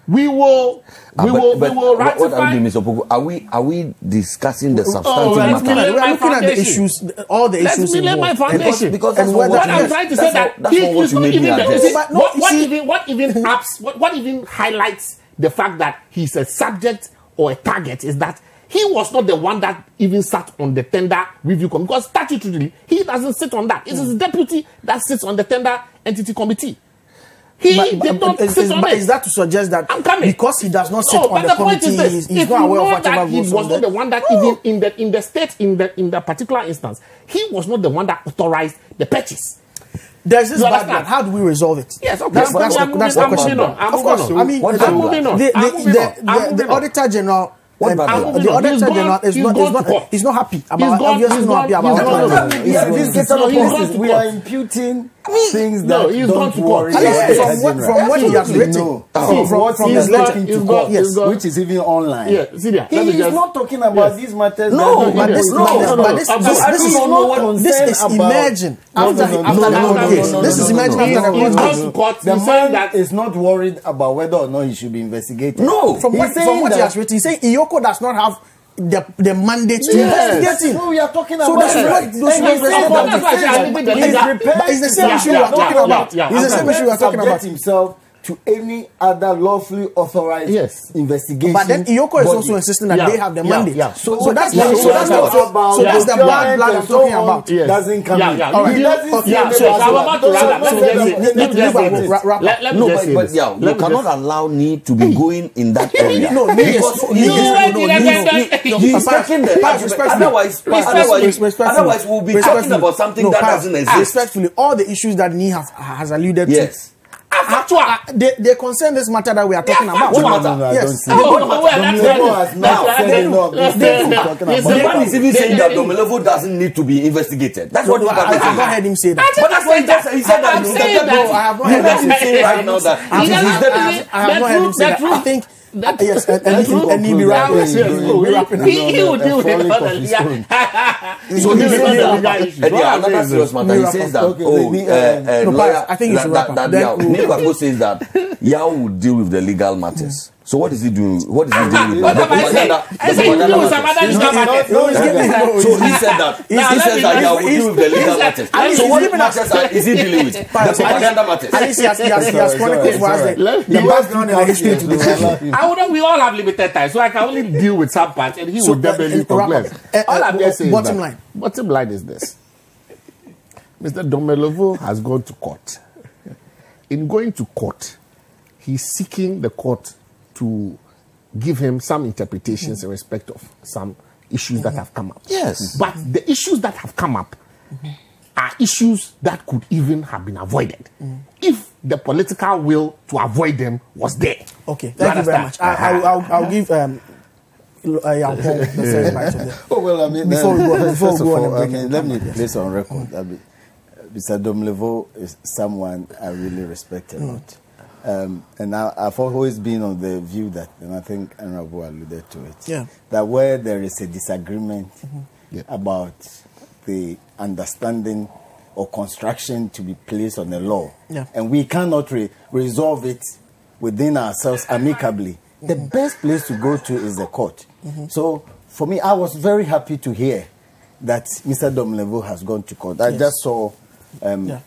we will ratify. What are we doing, Mr. Opoku? Are we discussing the substantive matter? We're looking at the issues, all the issues. Let me lay my foundation. Because that's what I'm trying to say, that he's not even what even highlights the fact that he's a subject or a target is that he was not the one that even sat on the tender review committee, because statutorily he doesn't sit on that. It's his deputy that sits on the tender entity committee. He did not sit on it. Is that to suggest that because he does not sit on the committee, he's not aware of whatever goes on? He was not the one that even in the state, in the particular instance, he was not the one that authorized the purchase. There's this background. How do we resolve it? Yes, okay. That's the question. Of course. I mean, the Auditor General. The Auditor General is not happy about. Obviously, not happy about. We are imputing things that don't worry. From what he has written, from his letter to court, which is even online. Yeah, he is not talking about these matters. No, but this is emerging after the case. This is emerging after the court. The man is not worried about whether or not he should be investigated. No, from what he has written, he's saying EOCO does not have the mandate to investigate him. So we are talking about. So it's the same issue we are talking about. It's the same issue we are talking about. Himself to any other lawfully authorized investigation. But then EOCO is also insisting that they have the mandate. So that's the blood I'm talking about. Doesn't come in. You cannot allow need to be going in that area. Otherwise we'll be talking about something that doesn't exist. Respectfully, all the issues that Nee has alluded to. They concern this matter that we are talking about. What matter? Yes. The man is even saying that Domilevo doesn't need to be investigated. That's what I have not heard him say that. But that's what he said. I have not heard him say right now that I have not heard him say that. I think. Yes, and he'll be wrapping up. He will deal with it. So another serious matter. He says that, I think you should wrap up. Nico says that Yao will deal with the legal matters. So what is he doing? What is he doing with that? So he said that. He says that he will deal with the legal matters. So what matters is he dealing with? The propaganda matters. At least he has chronicled for us the background and the history to this. We all have limited time, so I can only deal with some parts, and he will definitely complain. All I'm just saying is bottom line is this. Mr. Domelevo has gone to court. In going to court, he's seeking the court to give him some interpretations in respect of some issues that have come up. Yes. But the issues that have come up are issues that could even have been avoided if the political will to avoid them was there. Okay, thank you very much. I'll give the first bite of it. Oh, well, I mean, before we go on, let me place on record. Mr. Domelevo is someone I really respect a lot. And I've always been on the view that, and I think Honorable alluded to it, that where there is a disagreement about the understanding or construction to be placed on the law, and we cannot resolve it within ourselves amicably, the best place to go to is the court. So for me, I was very happy to hear that Mr. Domelevo has gone to court. I just saw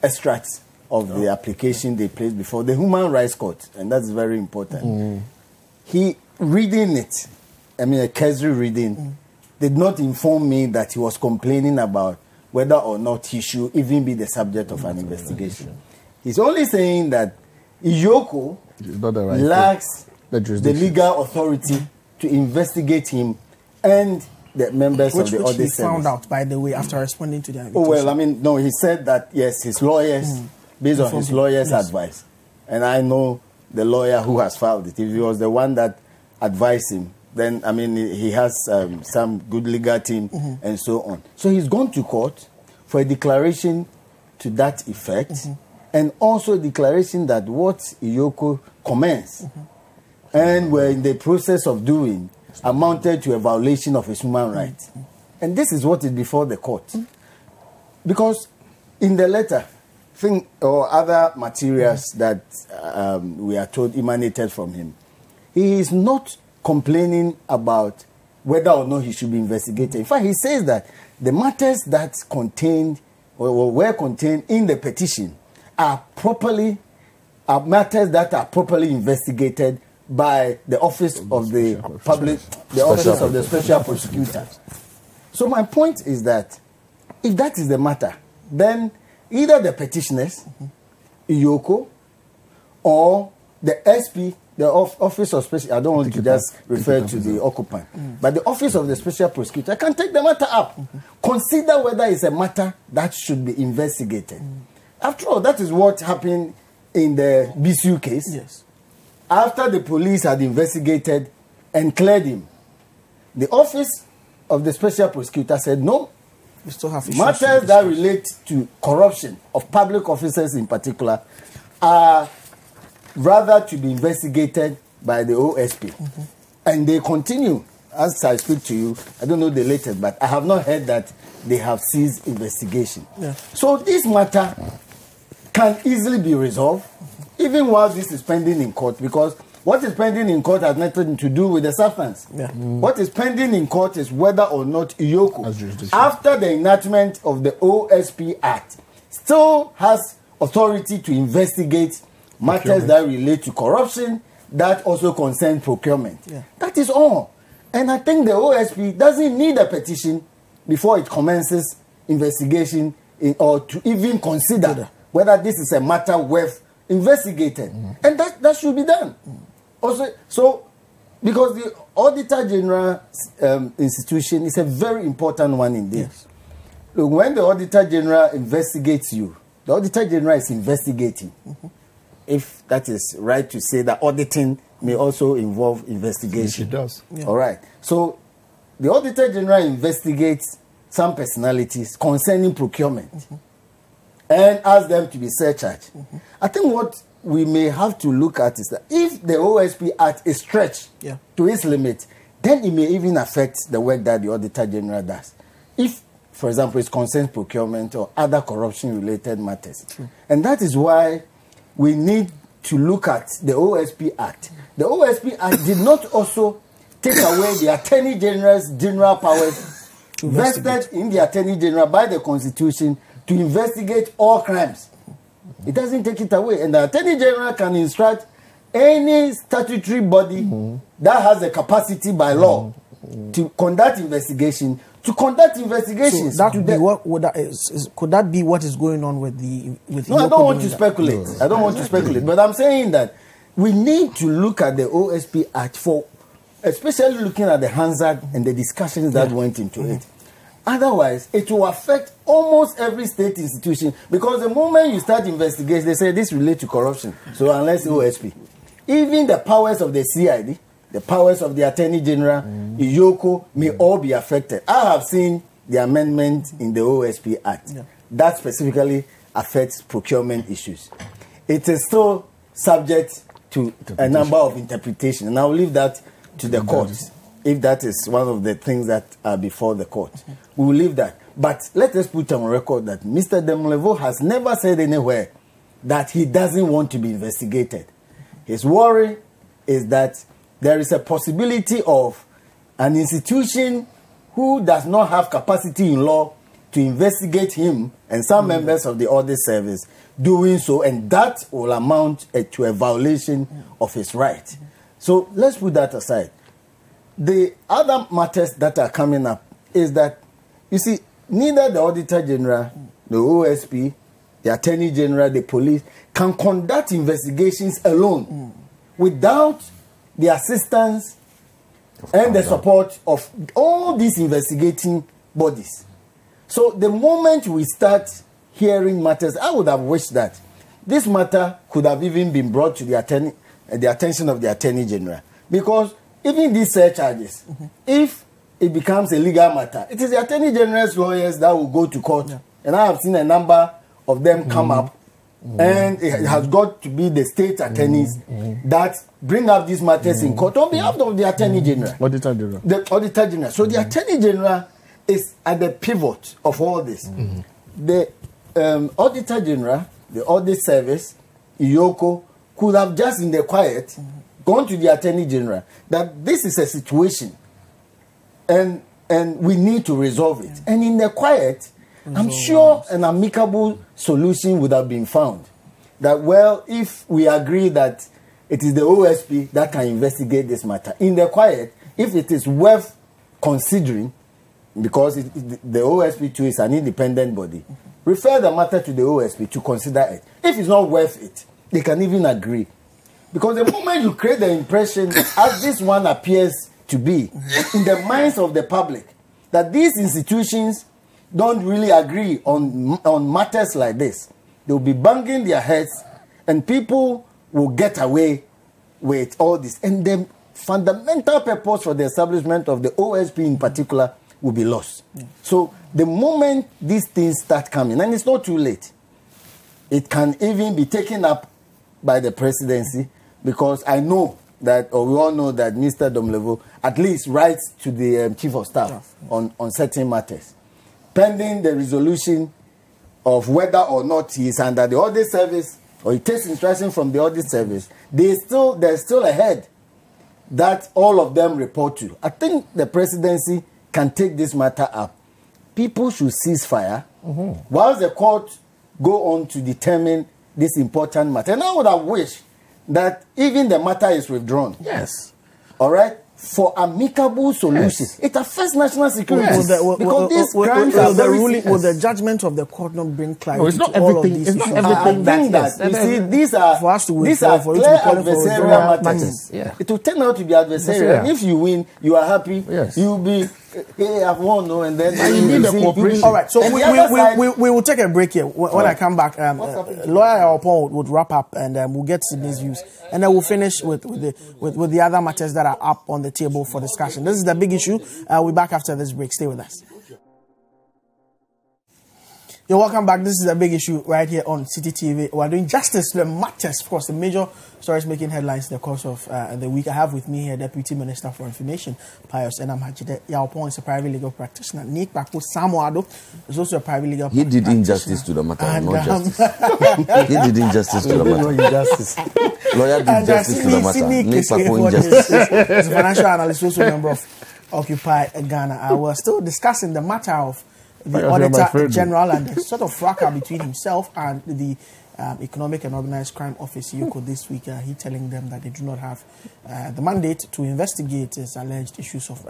extracts of the application they placed before the Human Rights Court, and that's very important. He, reading it, I mean a cursory reading, did not inform me that he was complaining about whether or not he should even be the subject of an investigation. He's only saying that EOCO lacks the legal authority to investigate him and the members of the audit service. Which he found out, by the way, after responding to the invitation. Oh, well, I mean, no, he said that, yes, his lawyers, based on his lawyer's advice, and I know the lawyer who has filed it. If he was the one that advised him, then, I mean, he has some good legal team and so on. So he's gone to court for a declaration to that effect, and also a declaration that what EOCO commenced and were in the process of doing amounted to a violation of his human rights. And this is what is before the court. Because in the letter, or other materials that we are told emanated from him, he is not complaining about whether or not he should be investigated. In fact, he says that the matters that contained or were contained in the petition are matters that are properly investigated by the office of the office of the special prosecutor. So my point is that if that is the matter, then either the petitioners, EOCO, or the SP, the office of special, I don't want to just refer to the occupant, but the office of the special prosecutor can take the matter up, consider whether it's a matter that should be investigated. After all, that is what happened in the BCU case. Yes. After the police had investigated and cleared him, the office of the special prosecutor said, no, we still have matters that relate to corruption of public officers in particular are rather to be investigated by the OSP. And they continue. As I speak to you, I don't know the latest, but I have not heard that they have ceased investigation. So this matter can easily be resolved, even while this is pending in court, because what is pending in court has nothing to do with the substance. What is pending in court is whether or not EOCO, after the enactment of the OSP Act, still has authority to investigate matters that relate to corruption that also concern procurement. That is all. And I think the OSP doesn't need a petition before it commences investigation or to even consider whether this is a matter worth investigating. And that should be done. Also, so, because the Auditor General institution is a very important one indeed. Look, when the Auditor General investigates you, the Auditor General is investigating. If that is right to say that auditing may also involve investigation. It does. All right. So the Auditor General investigates some personalities concerning procurement and asks them to be surcharged. I think what we may have to look at is that if the OSP Act is stretched to its limit, then it may even affect the work that the Auditor General does. If, for example, it concerns procurement or other corruption-related matters. And that is why we need to look at the OSP Act. The OSP Act did not also take away the Attorney General's general powers vested in the Attorney General by the Constitution to investigate all crimes. It doesn't take it away. And the Attorney General can instruct any statutory body that has the capacity by law to conduct investigations. So that be what could that be what is going on with the No, I don't want to speculate. I don't want to speculate. But I'm saying that we need to look at the OSP Act for, especially looking at the Hansard and the discussions that went into it. Otherwise, it will affect almost every state institution, because the moment you start investigating, they say this relates to corruption. So unless OSP, even the powers of the CID, the powers of the Attorney General, EOCO, may all be affected. I have seen the amendment in the OSP Act that specifically affects procurement issues. It is still subject to a number of interpretations, and I'll leave that to the courts, if that is one of the things that are before the court. We will leave that. But let us put on record that Mr. Demlevo has never said anywhere that he doesn't want to be investigated. His worry is that there is a possibility of an institution who does not have capacity in law to investigate him and some members of the audit service doing so, and that will amount to a violation of his right. So let's put that aside. The other matters that are coming up is that, you see, neither the Auditor General, the OSP, the Attorney General, the police can conduct investigations alone without the assistance and the support of all these investigating bodies. So the moment we start hearing matters, I would have wished that this matter could have even been brought to the attention of the Attorney General. Because even these charges, if it becomes a legal matter, it is the Attorney General's lawyers that will go to court. And I have seen a number of them come up. And it has got to be the state attorneys that bring up these matters in court on behalf of the Attorney General. Auditor General. The Auditor General. So the Attorney General is at the pivot of all this. The Auditor General, the Audit Service, EOCO, could have just in the quiet gone to the Attorney General that this is a situation and we need to resolve it. And in the quiet, I'm sure an amicable solution would have been found. That, well, if we agree that it is the OSP that can investigate this matter, in the quiet, if it is worth considering, because the OSP too is an independent body, refer the matter to the OSP to consider it. If it's not worth it, they can even agree. Because the moment you create the impression, as this one appears to be, in the minds of the public, that these institutions don't really agree on matters like this, they'll be banging their heads and people will get away with all this. And the fundamental purpose for the establishment of the OSP in particular will be lost. So the moment these things start coming, and it's not too late, it can even be taken up by the presidency, because I know that, or we all know that Mr. Domlevo at least writes to the Chief of Staff on certain matters. Pending the resolution of whether or not he is under the audit service or he takes instruction from the audit service, there's still a head that all of them report to. I think the presidency can take this matter up. People should cease fire whilst the court go on to determine this important matter. And I would have wished that even the matter is withdrawn. Yes. All right? For amicable solutions. It affects national security. Because these crimes are very serious. Will the judgment of the court not bring clarity it's not to all of everything, these it's issues? Not everything that you see, these are for us to these withdraw, are for you clear to be calling for adversarial matters. It will turn out to be adversarial. And if you win, you are happy. You'll be, hey, I've won, no, and then you need the cooperation. All right, so we will take a break here. When I come back, Lawyer Opoku would wrap up, and we'll get Sydney's views, and then we'll finish with the other matters that are up on the table for discussion. This is the big issue. We'll be back after this break. Stay with us. You're welcome back. This is a big issue right here on Citi TV. We're doing justice to the matters. Of course, the major stories making headlines in the course of the week. I have with me here Deputy Minister for Information, Pius Enamhajide. Yaopon is a private legal practitioner. Nick Baku Samuado is also a private legal practitioner. He did injustice to the matter, and, not justice. He did injustice to the matter. Lawyer did justice to the matter. Nick Baku injustice. He's a financial analyst, also a member of Occupy Ghana. We're still discussing the matter of the Auditor General and the sort of fracas between himself and the Economic and Organized Crime Office, EOCO, this week. He telling them that they do not have the mandate to investigate his alleged issues of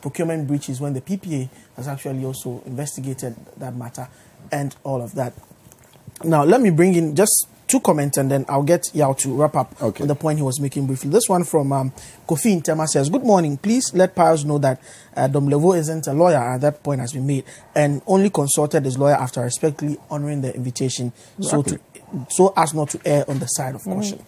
procurement breaches when the PPA has actually also investigated that matter and all of that. Now, let me bring in just two comments and then I'll get Yao to wrap up on the point he was making briefly. This one from Kofi Ntema says, good morning. Please let Pius know that Dom Levo isn't a lawyer and that point has been made and only consulted his lawyer after respectfully honoring the invitation so as not to err on the side of caution.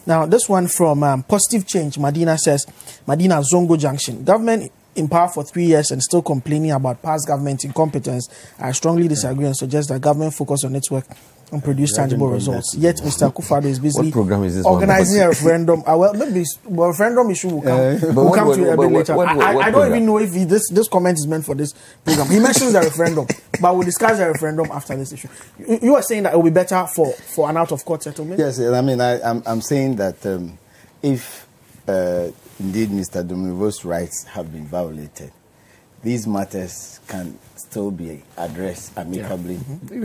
Now, this one from Positive Change, Madina says, Madina Zongo Junction, government in power for 3 years and still complaining about past government incompetence. I strongly disagree and suggest that government focus on its work and produce tangible results. Yet Mr. Kufado is busy organizing a referendum. Well, maybe referendum issue will come. We'll come to it a bit later. I don't even know if this comment is meant for this program. He mentions the referendum, but we'll discuss the referendum after this issue. You are saying that it will be better for an out of court settlement? Yes, I mean I'm saying that if indeed Mr. Domivo's rights have been violated, these matters can still be addressed amicably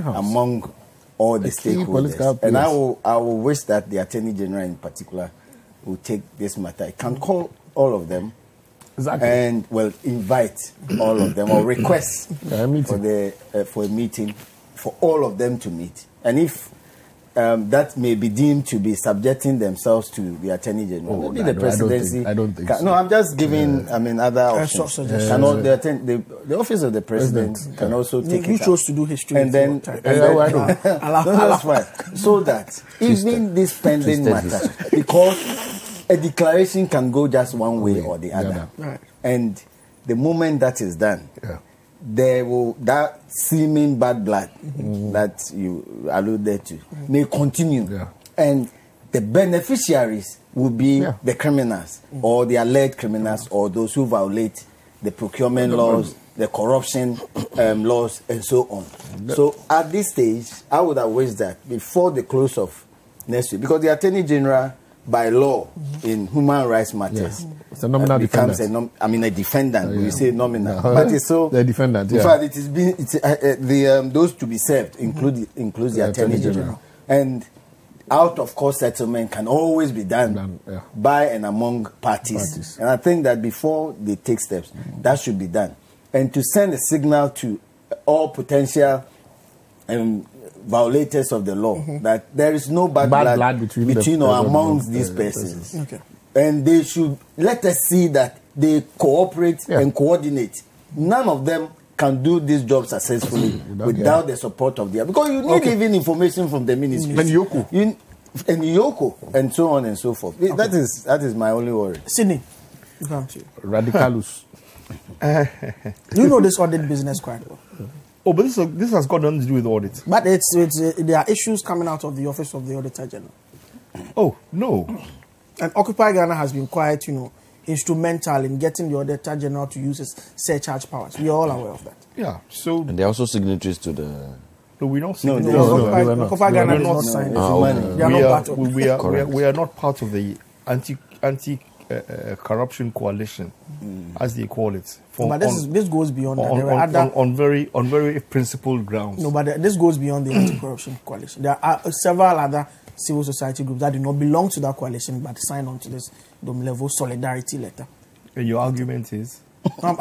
among all the stakeholders. And I will wish that the Attorney General in particular will take this matter. I can call all of them and invite all of them or request for a meeting for all of them to meet. And if that may be deemed to be subjecting themselves to the Attorney General. Maybe the presidency. I don't think so. No, I'm just giving, other options. The office of the president can also take it. You chose to do history. And then, that's fine. So that even this pending matter, because a declaration can go just one way or the other. Right. And the moment that is done, that seeming bad blood that you alluded to may continue, and the beneficiaries will be the criminals or the alleged criminals or those who violate the procurement laws, the corruption laws, and so on. So at this stage, I would have wished that before the close of next week, because the Attorney General, by law, in human rights matters, it's a nominal becomes a defendant. We say nominal, but it's so the defendant. In fact, it is being those to be served includes the Attorney General, and out of court settlement can always be done by and among parties. And I think that before they take steps, that should be done, and to send a signal to all potential violators of the law that there is no bad blood between or amongst these persons. And they should let us see that they cooperate and coordinate. None of them can do this job successfully without the support of the other. Because you need even information from the ministry. And EOCO. And so on and so forth. That is my only worry. Sydney, you come to Radicalus. You know this audit business quite well. Oh, but this has got nothing to do with audit. But there are issues coming out of the Office of the Auditor General. Oh, no. And Occupy Ghana has been quite, instrumental in getting the Auditor General to use his surcharge powers. We are all aware of that. Yeah, so... And they're also signatories to the... No, we're not signatories. Occupy Ghana is not signed. We are not part of the anti-corruption coalition, as they call it. But this goes beyond that. On very principled grounds. No, but this goes beyond the anti-corruption coalition. There are several other civil society groups that do not belong to that coalition but sign on to this Dom Level solidarity letter. And your argument is? I'm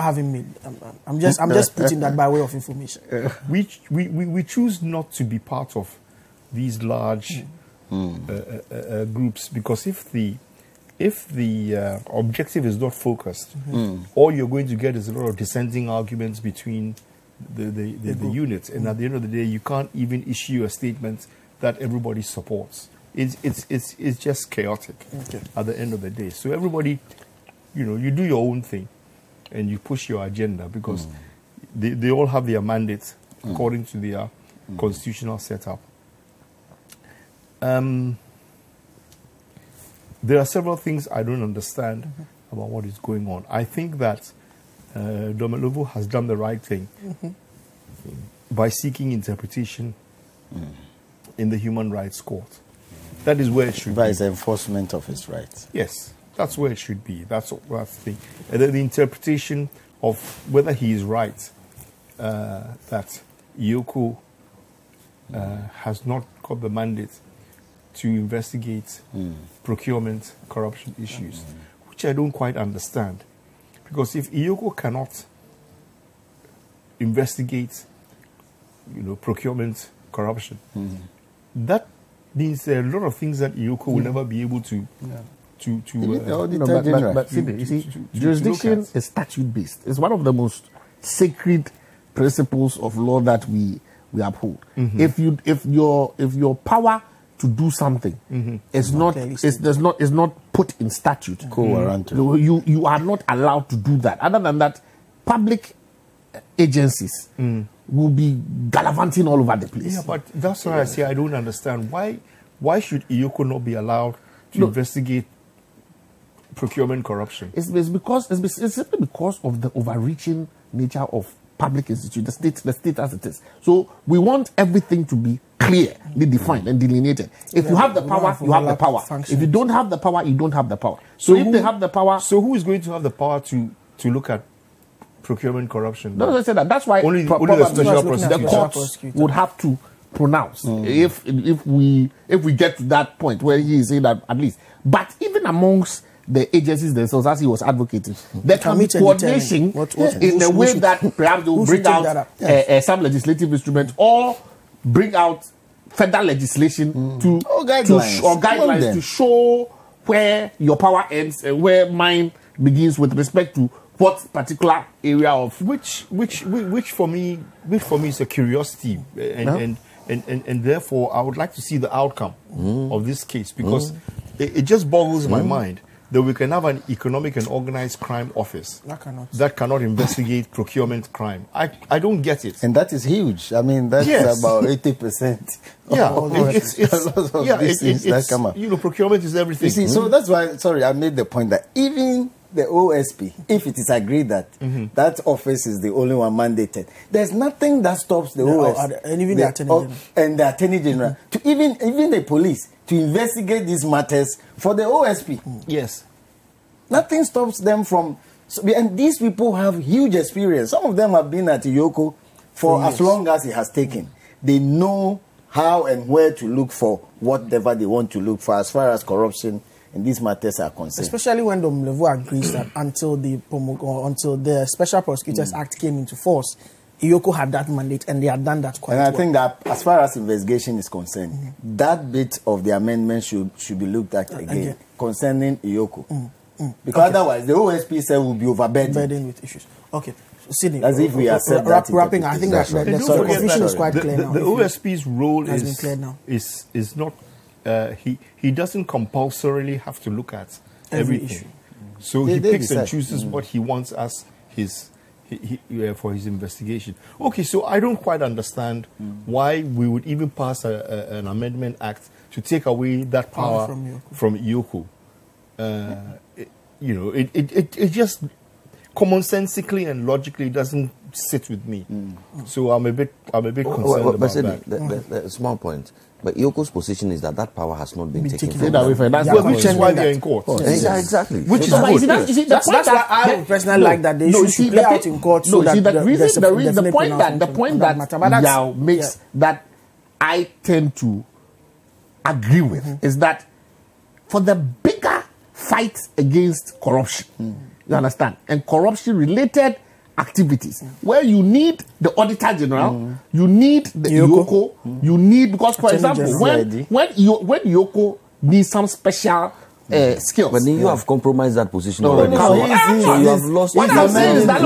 just putting that by way of information. We choose not to be part of these large groups because if the objective is not focused, all you're going to get is a lot of dissenting arguments between the units, and at the end of the day, you can't even issue a statement that everybody supports. It's just chaotic at the end of the day. So everybody, you do your own thing, and you push your agenda because they all have their mandates according to their constitutional setup. There are several things I don't understand about what is going on. I think that Domelovo has done the right thing by seeking interpretation in the Human Rights Court. That is where it should be. By his enforcement of his rights. Yes, that's where it should be. That's the thing. And then the interpretation of whether he is right that EOCO has not got the mandate to investigate procurement corruption issues, which I don't quite understand. Because if EOCO cannot investigate, procurement corruption, that means there are a lot of things that EOCO will never be able to but you see, jurisdiction is statute-based. It's one of the most sacred principles of law that we uphold. If your power to do something is not put in statute, you are not allowed to do that. Other than that, public agencies will be gallivanting all over the place. Yeah, but that's why I say I don't understand why should EOCO not be allowed to investigate procurement corruption? It's simply because of the overreaching nature of public institute, the state as it is. So we want everything to be clearly defined and delineated. If you have the power, you have the power. If you don't have the power, you don't have the power. So if they have the power, so who is going to have the power to look at procurement corruption? No, I said that. That's why only the special prosecutor. The courts would have to pronounce if we get to that point where he is saying that at least. But even amongst the agencies themselves, as he was advocating, there can be coordination in the way that perhaps they will bring out some legislative instrument or bring out federal legislation to guidelines to show where your power ends and where mine begins with respect to what particular area of which for me is a curiosity and therefore I would like to see the outcome of this case, because it just boggles my mind that we can have an economic and organized crime office that cannot investigate procurement crime. I don't get it. And that is huge. I mean, that's about 80%. That come up. Procurement is everything. You see, so that's why, I made the point that even the OSP, if it is agreed that that office is the only one mandated, there's nothing that stops the OSP and even the Attorney General and the Attorney General to even the police to investigate these matters for the OSP. Yes. Nothing stops them from... and these people have huge experience. Some of them have been at EOCO for as long as it has taken. They know how and where to look for whatever they want to look for as far as corruption and these matters are concerned. Especially when Domelovo agrees that until the Special Prosecutors Act came into force, EOCO had that mandate and they had done that quite well. And I think that as far as investigation is concerned, that bit of the amendment should be looked at again concerning EOCO. Because otherwise the OSP said will be overburdened with issues. Okay. Sydney, as if we accept that. Wrapping, I think that the confusion is quite clear now. The OSP's role has been clear now. is not... he doesn't compulsorily have to look at every issue. So he picks and chooses what he wants as for his investigation. Okay, so I don't quite understand why we would even pass an amendment act to take away that power from EOCO. It just commonsensically and logically doesn't sit with me. So I'm a bit concerned about that. The small point. But EOCO's position is that power has not been taken from them. Which is why they're in court. Exactly. Which is good. That's why I personally like that they should play out in court. The point that Yao makes that I tend to agree with is that for the bigger fight against corruption, you understand, and corruption-related activities where you need the Auditor General, you need the EOCO, you need, because for example, when EOCO needs some special skills. But then you have compromised that position already. So you have lost. What I'm saying is that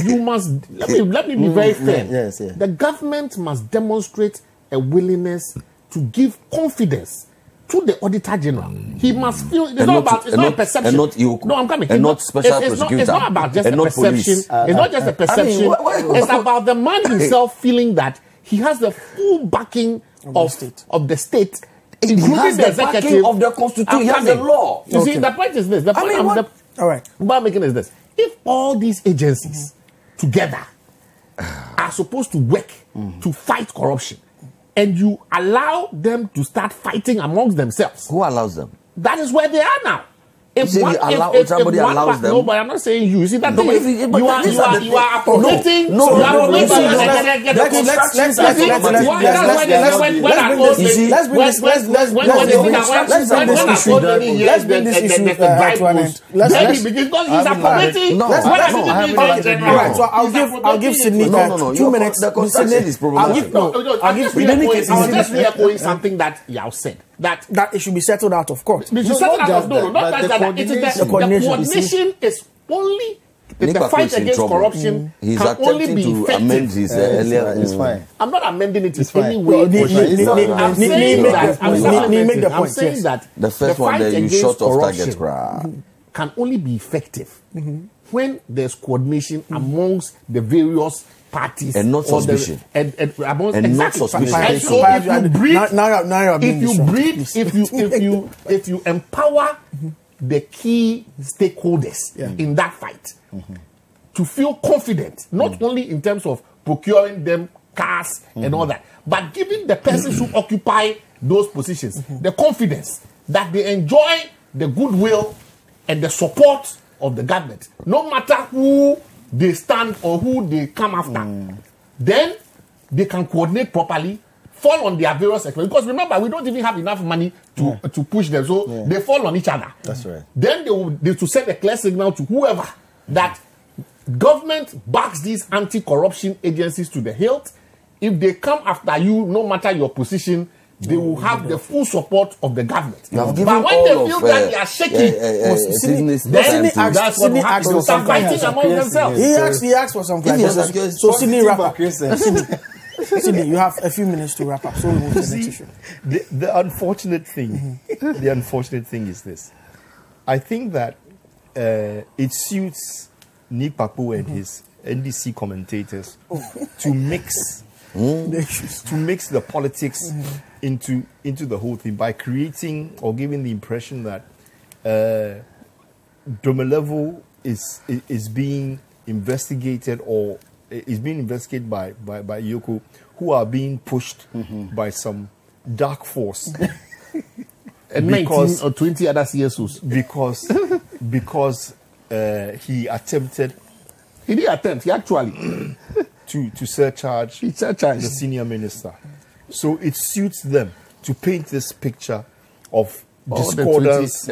you must, let me be very fair. The government must demonstrate a willingness to give confidence to the Auditor General. He must feel it's not about it's not a perception. And not EOCO. No, I'm coming. And not special prosecutor. It's not about just and a not perception. police. It's not just a perception. It's about the man himself feeling that he has the full backing of the state. Including has the the executive backing of the constitution. He has the law. You see, the point is this. The point all right. I'm making is this. If all these agencies together are supposed to work to fight corruption, and you allow them to start fighting amongst themselves, who allows them? That is where they are now. If somebody allows them. No, but I'm not saying you. You see that? No, you are appropriating. Let's bring this issue to an end. So I'll give Sydney 2 minutes. The constitution is problematic. I'll give echoing something that Yao said. That it should be settled out, of course. Not that. The coordination is only the fight against corruption He's can only be to effective. Amend his earlier. It's fine. I'm not amending it in fine. any way. I'm saying that the first one that you shot off target can only be effective when there's coordination amongst the various parties and not suspicion. Not suspicion. And so if you empower the key stakeholders in that fight to feel confident, not only in terms of procuring them cars and all that, but giving the persons who occupy those positions the confidence that they enjoy the goodwill and the support of the government, no matter who they stand or who they come after, then they can coordinate properly, fall on their various expenses. Because remember, we don't even have enough money to push them, so they fall on each other. That's right. Then they to send a clear signal to whoever that government backs these anti-corruption agencies to the hilt. If they come after you, no matter your position, they will have the full support of the government. But when they feel that they are shaking, then that's what happens. They start fighting among themselves. He asked for some clarification. So Sydney, wrap up. Sydney, you have a few minutes to wrap up. So we move to the next issue. The unfortunate thing, is this. I think that it suits Nick Papu and his NDC commentators to mix the politics into the whole thing by creating or giving the impression that Domelevo is being investigated or is being investigated by EOCO, who are being pushed by some dark force. And 19 or 20 other CSOs. Because he attempted. He did attempt. He actually to surcharge the senior minister. So it suits them to paint this picture of discordance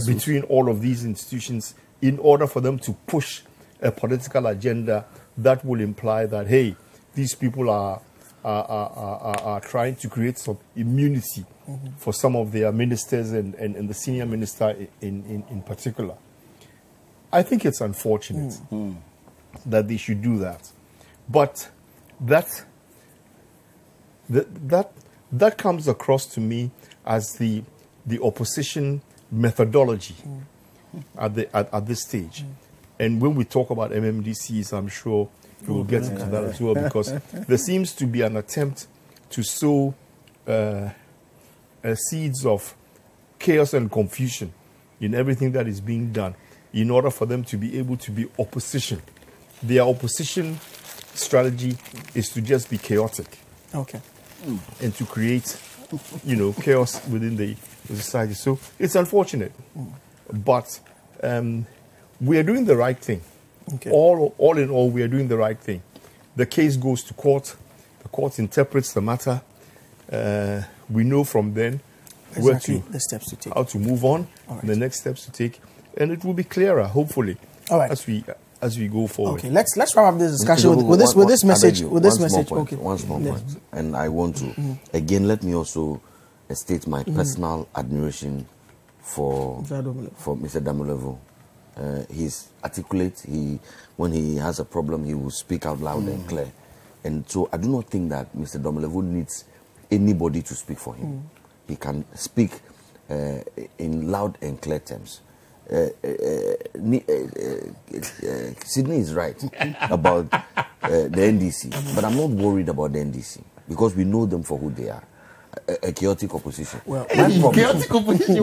between all of these institutions in order for them to push a political agenda that will imply that, hey, these people are trying to create some immunity for some of their ministers and the senior minister in particular. I think it's unfortunate that they should do that. But that comes across to me as the opposition methodology at this stage. And when we talk about MMDCEs, I'm sure we will get into that as well, because there seems to be an attempt to sow seeds of chaos and confusion in everything that is being done in order for them to be able to be opposition. Their opposition strategy is to just be chaotic. Okay. And to create, chaos within the society. So it's unfortunate. But we are doing the right thing. Okay. All in all, we are doing the right thing. The case goes to court. The court interprets the matter. We know from then the steps to take, how to move on, the next steps to take, and it will be clearer, hopefully, as we go forward. Okay, let's wrap up this discussion with this message. Okay, one small point, and I want to again let me also state my personal admiration for Mr. Domelevo. He's articulate. When he has a problem, he will speak out loud and clear. And so I do not think that Mr. Domelevo needs anybody to speak for him. He can speak in loud and clear terms. Sydney is right about the NDC, but I'm not worried about the NDC because we know them for who they are. A chaotic opposition. Well, my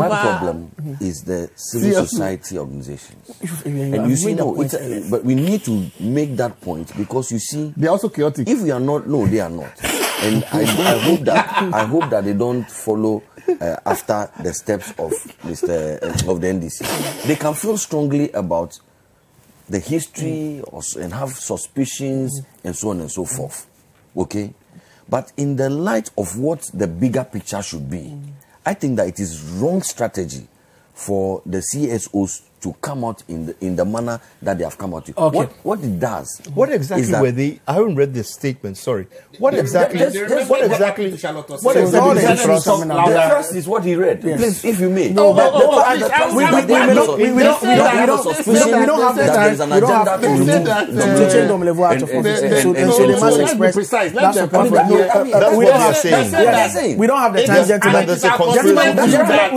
problem is the civil society organizations. And you see, but we need to make that point because you see, they're also chaotic. If we are not, no, they are not. And I hope that they don't follow after the steps of of the NDC. They can feel strongly about the history and have suspicions and so on and so forth. Okay. But in the light of what the bigger picture should be, I think that it is wrong strategy for the CSOs to come out in the manner that they have come out with. Okay. What it does. What exactly were they? I haven't read this statement. Sorry. What exactly? The first is what he read. Yeah. Please, if you may. We don't have the time. We don't have to change Domelevo out of office. So they must express. That's the point. We don't have the time, gentlemen.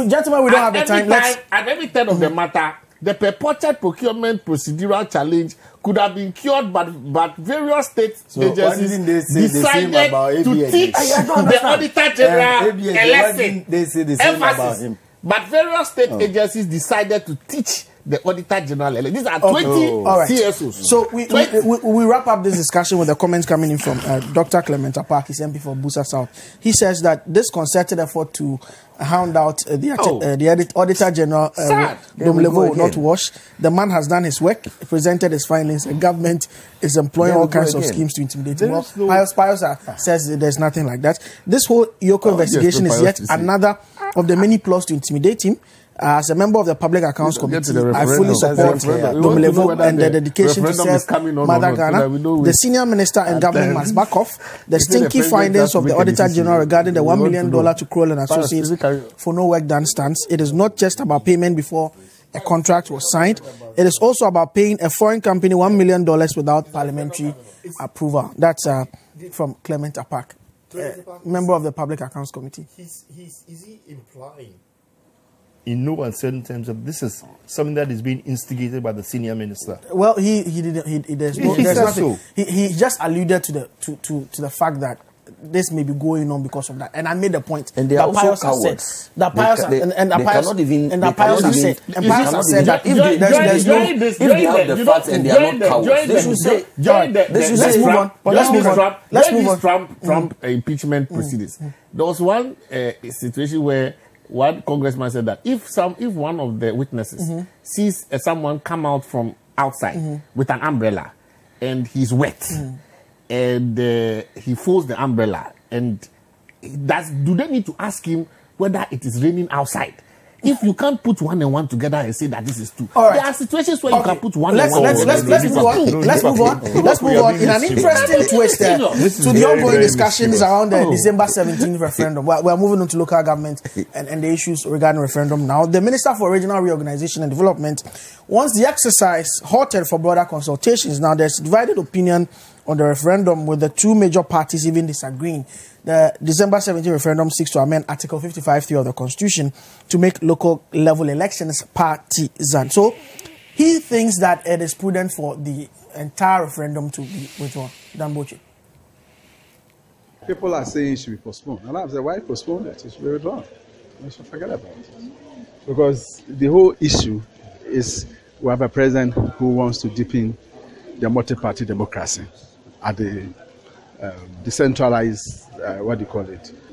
Gentlemen, we don't have the time. At every turn of the matter, the purported procurement procedural challenge could have been cured, but various state agencies decided to teach the Auditor General a lesson. They say the same about him. But various state agencies decided to teach the Auditor General. These are 20 CSOs. So we wrap up this discussion with the comments coming in from Dr. Clement Opoku, he's MP for Busa South. He says that this concerted effort to hound out the Auditor General Domelevo will not wash. The man has done his work, presented his findings, and government is employing all kinds of schemes to intimidate him. Pius says there's nothing like that. This whole EOCO investigation is yet another of the many plots to intimidate him. As a member of the Public Accounts Committee, I fully support Domelevo and the dedication to serve Mother Ghana. The senior minister and government must back off the stinky findings of the Auditor General regarding the $1 million to Kroll and Associates for no work done stance. It is not just about payment before a contract was signed. It is also about paying a foreign company $1 million without parliamentary approval. That's from Clement Opoku, member of the Public Accounts Committee. Is he implying in no uncertain terms that this is something that is being instigated by the senior minister? Well, he didn't. There's nothing. He just alluded to the fact that this may be going on because of that, and I made the point. And they are also cowards. That Pius said that if they have the facts and they are not cowards, they should say. Let's move on. Let's move on. Trump impeachment proceedings. There was one situation where one congressman said that if one of the witnesses sees someone come out from outside with an umbrella and he's wet and he folds the umbrella, and do they need to ask him whether it is raining outside? If you can't put one and one together and say that this is two, there are situations where you can put one and one. Let's move on. In an interesting twist to the ongoing discussions around the December 17th referendum. We're moving on to local government and the issues regarding referendum now. The Minister for Regional Reorganization and Development wants the exercise halted for broader consultations. Now, there's divided opinion on the referendum, with the two major parties even disagreeing. The December 17th referendum seeks to amend Article 55(3) of the Constitution to make local level elections partisan. So he thinks that it is prudent for the entire referendum to be withdrawn. Damboche. People are saying it should be postponed. And I said, why postpone it? It should be withdrawn. We should forget about it. Because the whole issue is we have a president who wants to deepen the multi-party democracy at the decentralized,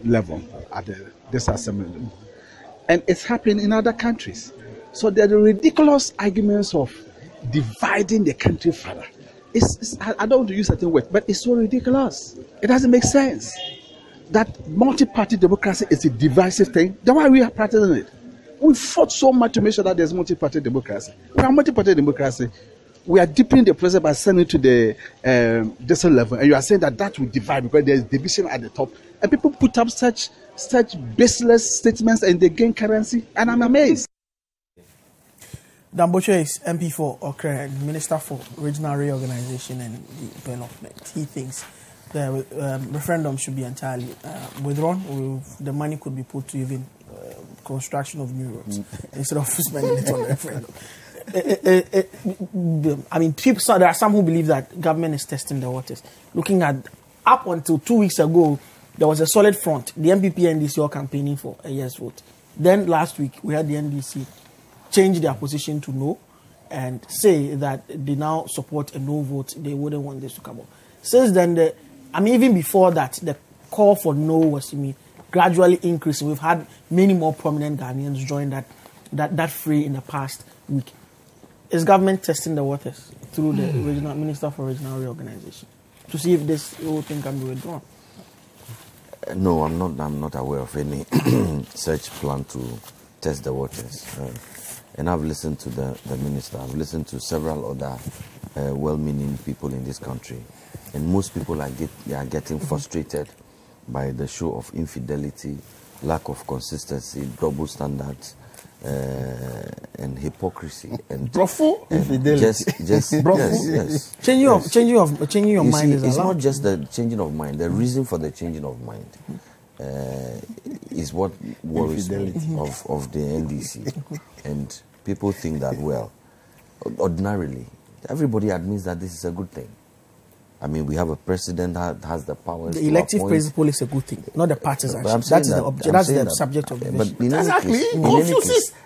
level, at this assembly level. And it's happening in other countries. So there are ridiculous arguments of dividing the country further. I don't want to use certain words, but it's so ridiculous. It doesn't make sense. That multi-party democracy is a divisive thing. That's why we are practicing it. We fought so much to make sure that there's multi-party democracy. We have multi-party democracy. We are deepening the process by sending to the district level, and you are saying that will divide because there is division at the top, and people put up such baseless statements and they gain currency, and I'm amazed. Damboche is MP for Okra, Minister for Regional Reorganization and Development. He thinks the referendum should be entirely withdrawn, or the money could be put to even construction of new roads instead of spending it on the referendum. I mean, there are some who believe that government is testing the waters. Looking at up until 2 weeks ago, there was a solid front. The MPP and NDC all campaigning for a yes vote. Then last week, we had the NDC change their position to no and say that they now support a no vote. They wouldn't want this to come up. Since then, even before that, the call for no was gradually increasing. We've had many more prominent Ghanaians join that fray in the past week. Is government testing the waters through the regional Minister for Regional Reorganization to see if this whole thing can be withdrawn? No, I'm not aware of any such plan to test the waters. And I've listened to the minister. I've listened to several other well-meaning people in this country, and most people are getting frustrated by the show of infidelity, lack of consistency, double standards, and hypocrisy and infidelity. Yes. Changing your mind is it's not just the changing of mind. The reason for the changing of mind is what worries me of the NDC. And people think that, well, ordinarily, everybody admits that this is a good thing. I mean, we have a president that has the powers. The elective principle is a good thing, not the parties action. That's the subject of the vision. Exactly.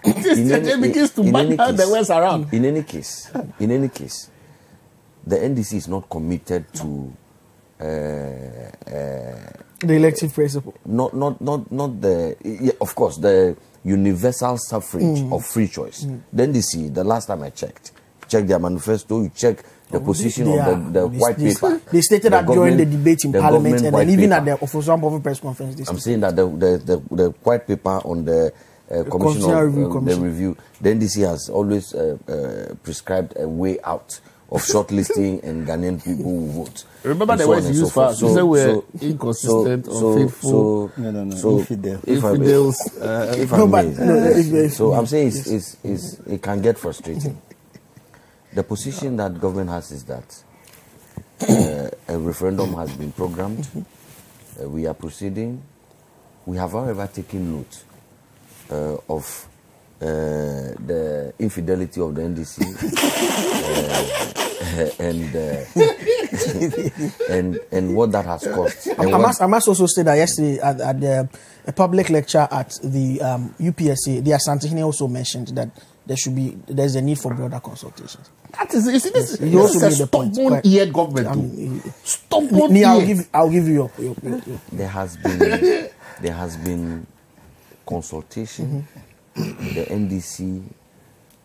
It begins to bang the words around. In any case, the NDC is not committed to the elective principle. Not the. Yeah, of course, the universal suffrage of free choice. The NDC, the last time I check their manifesto, you check the position of the white paper. They stated that during the debate in Parliament and then even at the official press conference. I'm saying that the white paper on the commission of the review, the NDC has always prescribed a way out of shortlisting and Ghanaian people who vote. Remember the words you used for us. You said we're inconsistent, unfaithful, infidels. So I'm saying it can get frustrating. The position that government has is that a referendum has been programmed. We are proceeding. We have, however, taken note of the infidelity of the NDC and what that has cost. I must also say that yesterday at a public lecture at the UPSA, the Asantehene also mentioned that there's a need for broader consultations. That is, you see, this is a stubborn-eared government. Stubborn-eared. I'll give you your. There has been consultation. The NDC,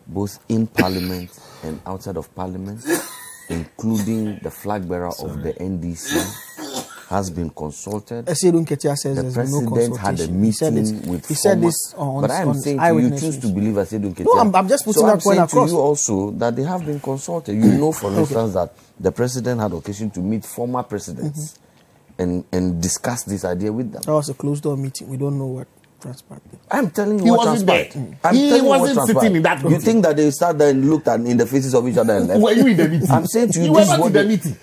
both in Parliament and outside of Parliament, including the flag bearer of the NDC, has been consulted. The president had a meeting with he said this but I am saying to you, choose to believe Asedun Ketia. No, I'm just putting that point across. I'm saying to you also that they have been consulted. You know, for instance, that the president had occasion to meet former presidents and discuss this idea with them. That was a closed-door meeting. We don't know what transpired. I'm telling you he what wasn't transpired. There. He wasn't sitting in that meeting. You think that they sat there and looked in the faces of each other and left? Were you in the meeting? I'm saying to you, you this were is what the meeting.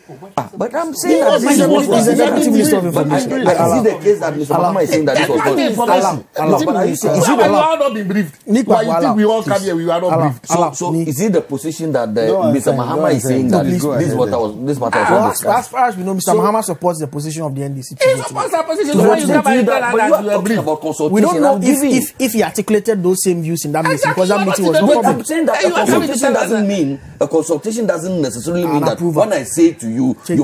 But I'm saying that this is a negative list of information. I see the case that Mr. Mahama is saying that this was not information. But are you saying you are not being briefed? Why you think we all come here? We are not briefed. So is it the position that Mr. Mahama is saying that this matter was discussed? As far as we know, Mr. Mahama supports the position of the NDC. He supports the position. So you talking about consultation. We don't know if he articulated those same views in that meeting, because that meeting was not public. I'm saying that a consultation doesn't necessarily mean that when I say to you, you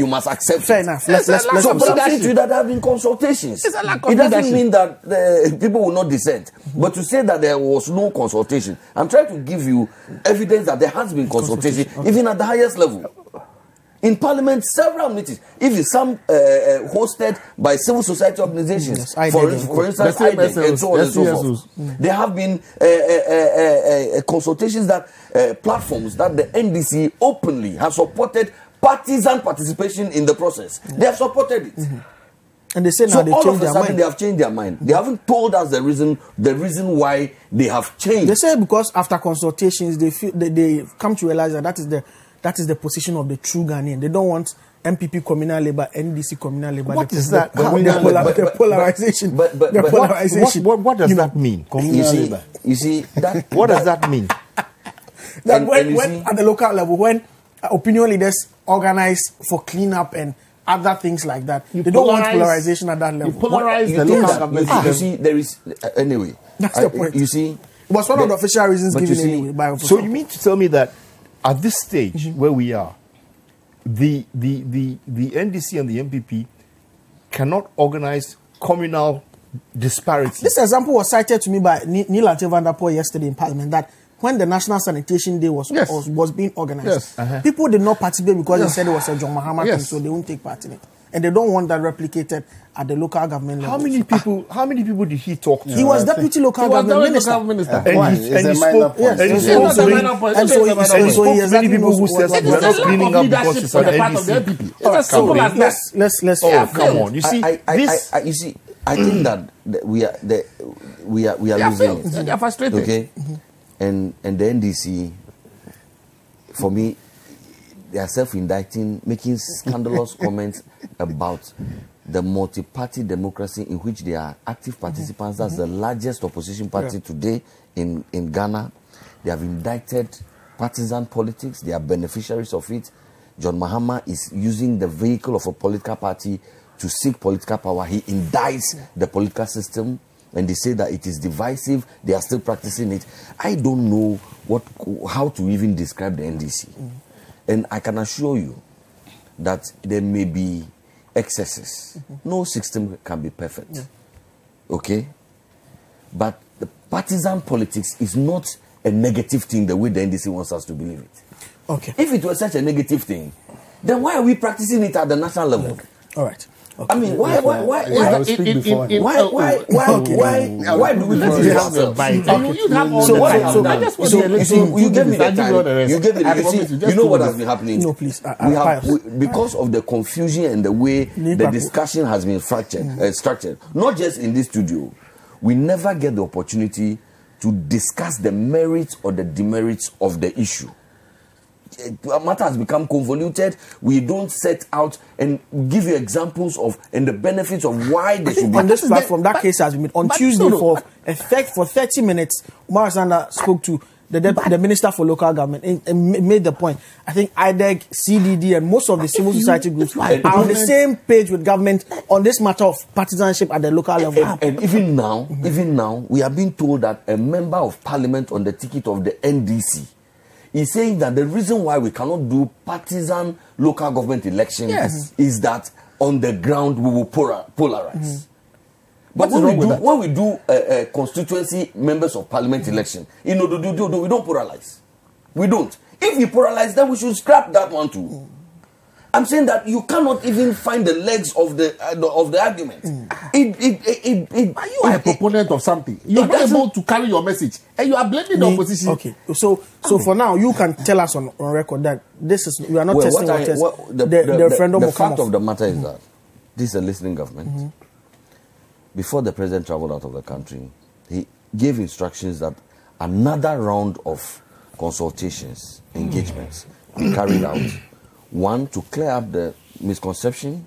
must accept. Fair enough. Let's so I'm saying to you that there have been consultations. It doesn't mean that people will not dissent, but to say that there was no consultation, I'm trying to give you evidence that there has been consultation, even at the highest level. In Parliament, several meetings, even some hosted by civil society organizations, for instance, IDEC, and so on and so forth. There have been consultations that platforms that the NDC openly have supported partisan participation in the process. They have supported it. And they say now they changed their mind. They have changed their mind. They haven't told us the reason why they have changed. They say because after consultations, they come to realize that is the that is the position of the true Ghanaian. They don't want MPP communal labor, NDC communal labor. What is that? The polarization. What does that mean? Communal labor. You see that. What does that mean? That when at the local level, when opinion leaders organize for cleanup and other things like that, they don't want polarization at that level. You polarize the local government. You see, there is anyway. That's the point. You see, it was one of the official reasons given anyway by official. So you mean to tell me that at this stage where we are, the NDC and the MPP cannot organize communal disparities? This example was cited to me by Neil Van der Poel yesterday in Parliament, that when the National Sanitation Day was being organized, people did not participate because they said it was a John Mahama thing, so they won't take part in it. And they don't want that replicated at the local government level. How many people did he talk to? He was deputy local government minister. And he spoke many people who said we are not cleaning up because it's an NDC. It's as simple as that. Let's come on. You see, I think that we are losing it. They are frustrated. Okay, and the NDC, for me, they are self-indicting, making scandalous comments about the multi-party democracy in which they are active participants. That's the largest opposition party today in Ghana. They have indicted partisan politics. They are beneficiaries of it. John Mahama is using the vehicle of a political party to seek political power. He indicts the political system, and they say that it is divisive. They are still practicing it. I don't know how to even describe the NDC. And I can assure you that there may be excesses. No system can be perfect. Okay? But the partisan politics is not a negative thing the way the NDC wants us to believe it. Okay. If it was such a negative thing, then why are we practicing it at the national level? Okay. All right. Okay. I mean, why do we practice it ourselves? You gave me the time. You know what has been happening? No, please. Because of the confusion and the way the discussion has been structured, not just in this studio, we never get the opportunity to discuss the merits or the demerits of the issue. The matter has become convoluted. We don't set out and give you examples of and the benefits of why they should be on this platform. That case has been made on Tuesday for 30 minutes. Umar Sanda spoke to the Minister for Local Government and made the point. I think IDEG, CDD, and most of the civil society groups are on the same page with government on this matter of partisanship at the local level. And even now, we are being told that a member of parliament on the ticket of the NDC is saying that the reason why we cannot do partisan local government elections is that on the ground we will polarize. But when we do a constituency members of parliament election, we don't polarize. We don't. If we polarize, then we should scrap that one too. I'm saying that you cannot even find the legs of the argument. You are a proponent of something. You are not able to carry your message, and you are blaming the opposition. Okay, so for now, you can tell us on record that we are not testing the referendum. The fact of the matter is that this is a listening government. Before the president traveled out of the country, he gave instructions that another round of consultations, engagements, be carried out. One, to clear up the misconception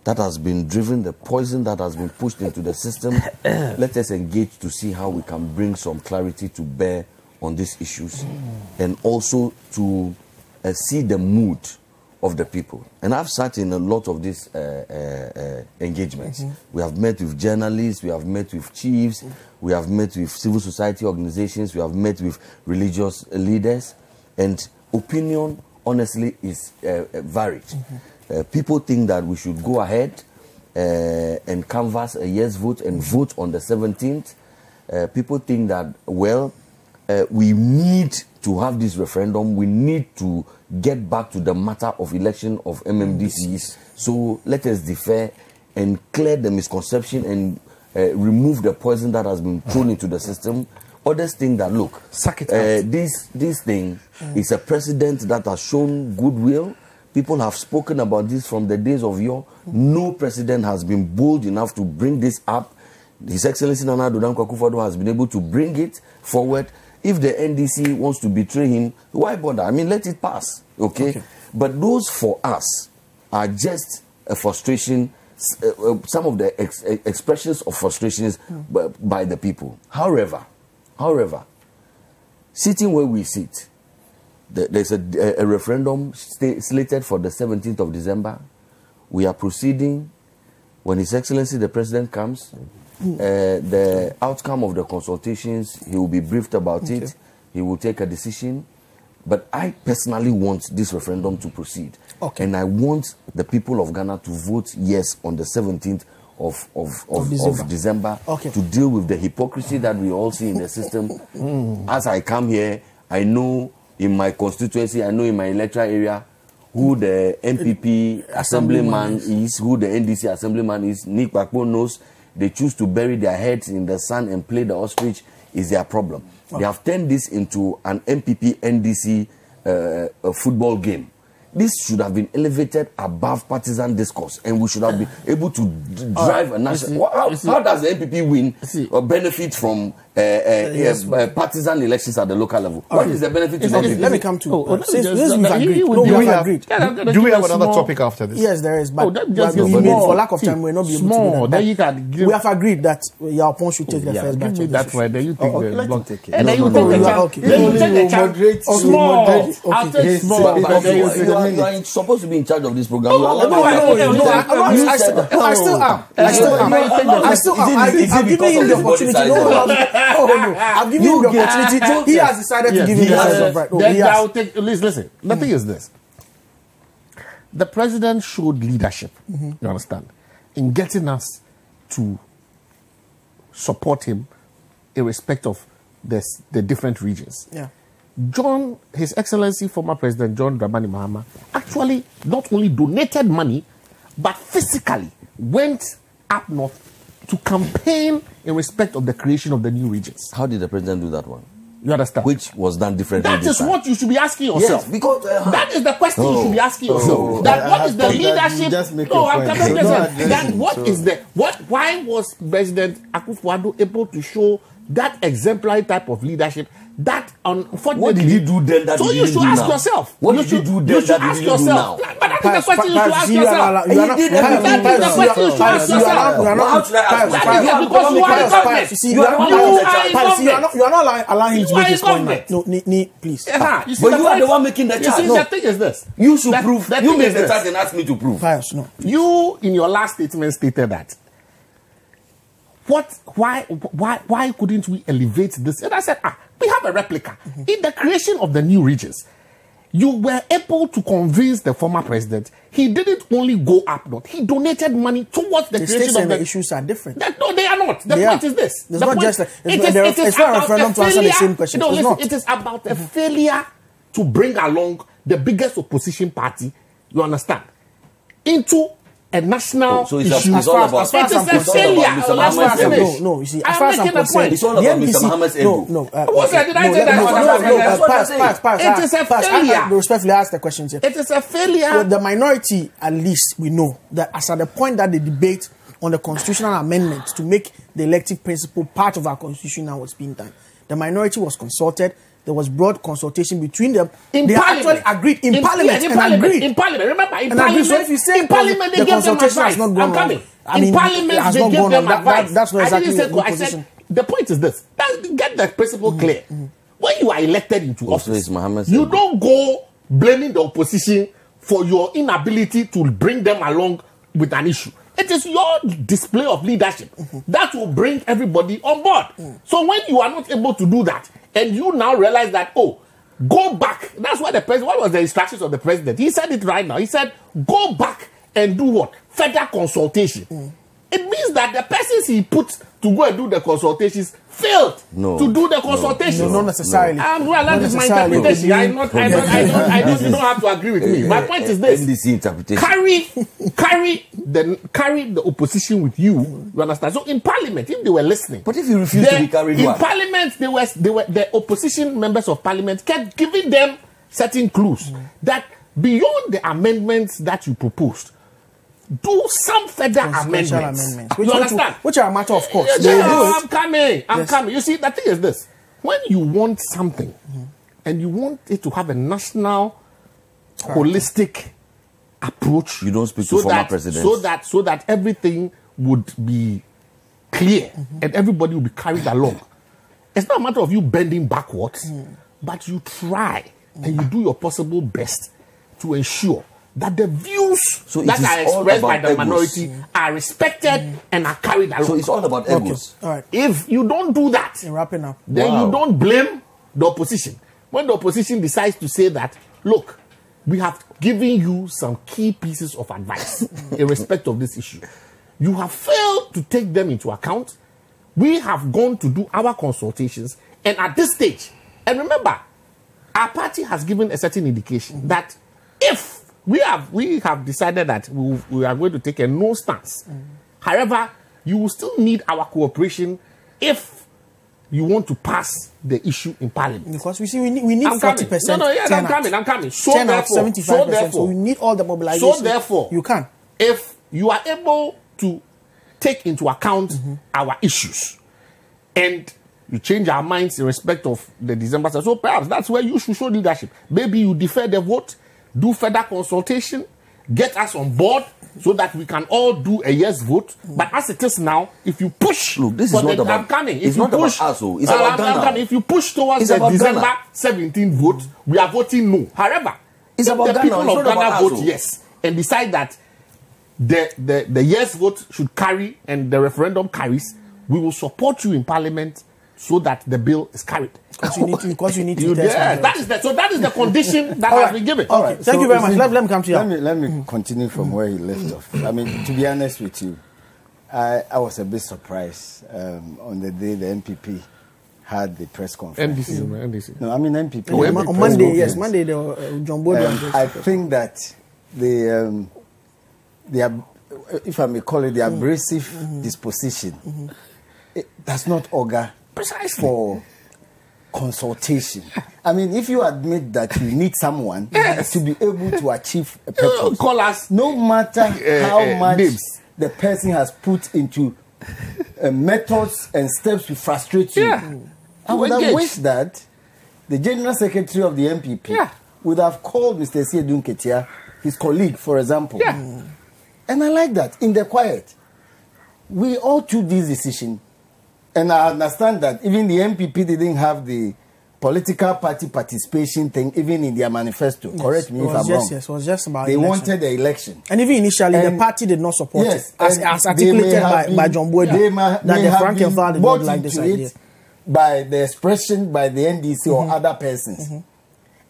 that has been driven, the poison that has been pushed into the system. Let us engage to see how we can bring some clarity to bear on these issues, and also to see the mood of the people. And I've sat in a lot of these engagements. We have met with journalists, we have met with chiefs, we have met with civil society organizations, we have met with religious leaders, and opinion honestly is varied. People think that we should go ahead and canvass a yes vote and vote on the 17th. People think that, well, we need to have this referendum. We need to get back to the matter of election of MMDCEs. So let us defer and clear the misconception and remove the poison that has been thrown into the system. Others think that, look, this thing is a precedent that has shown goodwill. People have spoken about this from the days of yore. No president has been bold enough to bring this up. His Excellency Nana Addo Dankwa Akufo-Addo has been able to bring it forward. If the NDC wants to betray him, why bother? I mean, let it pass, okay? But those for us are just a frustration, some of the expressions of frustrations by the people. However, sitting where we sit, there's a referendum slated for the 17th of December. We are proceeding. When His Excellency the President comes, the outcome of the consultations, he will be briefed about it. He will take a decision. But I personally want this referendum to proceed. And I want the people of Ghana to vote yes on the 17th of December to deal with the hypocrisy that we all see in the system. As I come here, I know in my constituency, I know in my electoral area, who the MPP assemblyman is, who the NDC assemblyman is. Nick Bakpo knows. They choose to bury their heads in the sand and play the ostrich is their problem. They have turned this into an MPP NDC football game. This should have been elevated above partisan discourse, and we should have been able to drive a national. How does the MPP win or benefit from partisan elections at the local level? What is the benefit to the MPP? Let me come to since we've agreed. Do we have another topic after this? Yes, there is. But for lack of time, we're not be able to do that. We have agreed that your opponent should take the first batch. That's why then you take the block. And then you take the small. I'll take small. You are supposed to be in charge of this program. I still am. I've given him the opportunity. I've given him the opportunity. He has decided to give him the right. Listen, the thing is this. The president showed leadership, you understand, in getting us to support him in respect of the different regions. His Excellency, former President John Dramani Mahama, actually not only donated money, but physically went up north to campaign in respect of the creation of the new regions. How did the president do that one? You understand? Which was done differently. That is what you should be asking yourself. Yes, because that is the question you should be asking yourself. That what is the leadership? No, I'm telling you that what is the why was President Akufo-Addo able to show that exemplary type of leadership? That unfortunately, what did he do then? That so you should ask yourself. What did he do then? That he do now? But that is the question you should ask yourself. That is the question you should ask yourself. You are not allowing him to make his point. No, please. But you are the one making the charge. The thing is this: you should prove. You made the charge and asked me to prove. No. You in your last statement stated that. Why couldn't we elevate this? And I said, we have a replica. In the creation of the new regions, you were able to convince the former president. He didn't only go up north. He donated money towards the creation of the issues are different. No, they are not. The point is this. It's not just it's not a referendum to answer the same question. No, listen, it is about a failure to bring along the biggest opposition party, you understand, into a national so it's issue. It's all about No, you see, as far as I'm concerned, it's all about Mr. Muhammad's ego. It is a failure. Respectfully ask the questions here. It is a failure. Well, the minority, at least, we know that as at the point that the debate on the constitutional amendment to make the elective principle part of our constitution now was being done, the minority was consulted. There was broad consultation between them. They actually agreed in Parliament. In Parliament, remember, in Parliament. So if you say in Parliament, they gave them advice. I'm coming. In Parliament, they gave them advice. That's not exactly the position. The point is this: get the principle clear. When you are elected into office, you don't go blaming the opposition for your inability to bring them along with an issue. It is your display of leadership that will bring everybody on board. So when you are not able to do that, and you now realize that, go back. That's what the president, what was the instructions of the president? He said it right now. He said, go back and do what? Further consultation. It means that the persons he put to go and do the consultations failed to do the consultations. No, not necessarily. That is my interpretation. You don't have to agree with me. My point is this: NDC interpretation. Carry the opposition with you. You understand? So in Parliament, if they were listening, but if you refuse to be carried in Parliament, they were the opposition members of Parliament kept giving them certain clues that beyond the amendments that you proposed, do some further amendments. You understand? Which are a matter of course. I'm coming. You see, the thing is this. when you want something and you want it to have a national, holistic approach, you don't speak to former presidents. So that everything would be clear and everybody will be carried along. It's not a matter of you bending backwards, but you try and you do your possible best to ensure that the views that are expressed by the minority are respected and are carried along. So it's all about egos. All right. If you don't do that, wrapping up, then you don't blame the opposition. When the opposition decides to say that, look, we have given you some key pieces of advice in respect of this issue. You have failed to take them into account. We have gone to do our consultations, and at this stage, and remember, our party has given a certain indication that if we have decided that we are going to take a no stance. However, you will still need our cooperation if you want to pass the issue in Parliament. Because we need 40%. I'm coming. So therefore, 75%. So we need all the mobilization. So therefore, you can. If you are able to take into account our issues and you change our minds in respect of the December, so perhaps that's where you should show leadership. Maybe you defer the vote, do further consultation, get us on board so that we can all do a yes vote. But as it is now, if you push, look, this is not about. I'm coming. It's not about us. It's about Ghana. If you push towards the December 17 vote, we are voting no. However, it's if about the Ghana. people of Ghana vote yes and decide that the yes vote should carry and the referendum carries, we will support you in Parliament so that the bill is carried. Because you need to test. That is the condition that has been given. All right. Thank you very much. Let me come to you. Let me continue from where he left off. I mean, to be honest with you, I was a bit surprised on the day the MPP had the press conference. MDC. No, I mean MPP. On Monday, yes. Monday, John Bodo. I think that the if I may call it the abrasive disposition, it does not augur precisely for consultation. I mean, if you admit that you need someone to be able to achieve a purpose, call us. No matter how much the person has put into methods and steps to frustrate you, I would have wished that the General Secretary of the MPP would have called Mr. Siedun Ketia, his colleague, for example. And I like that. In the quiet, we all took this decision. And I understand that even the MPP didn't have the political party participation thing even in their manifesto. Yes, correct me if I'm wrong. Yes, it was just about they election. wanted the election. And even initially, the party did not support it. As articulated by John Boyd, that the Frank and Father did not like this idea. By the expression by the NDC or other persons.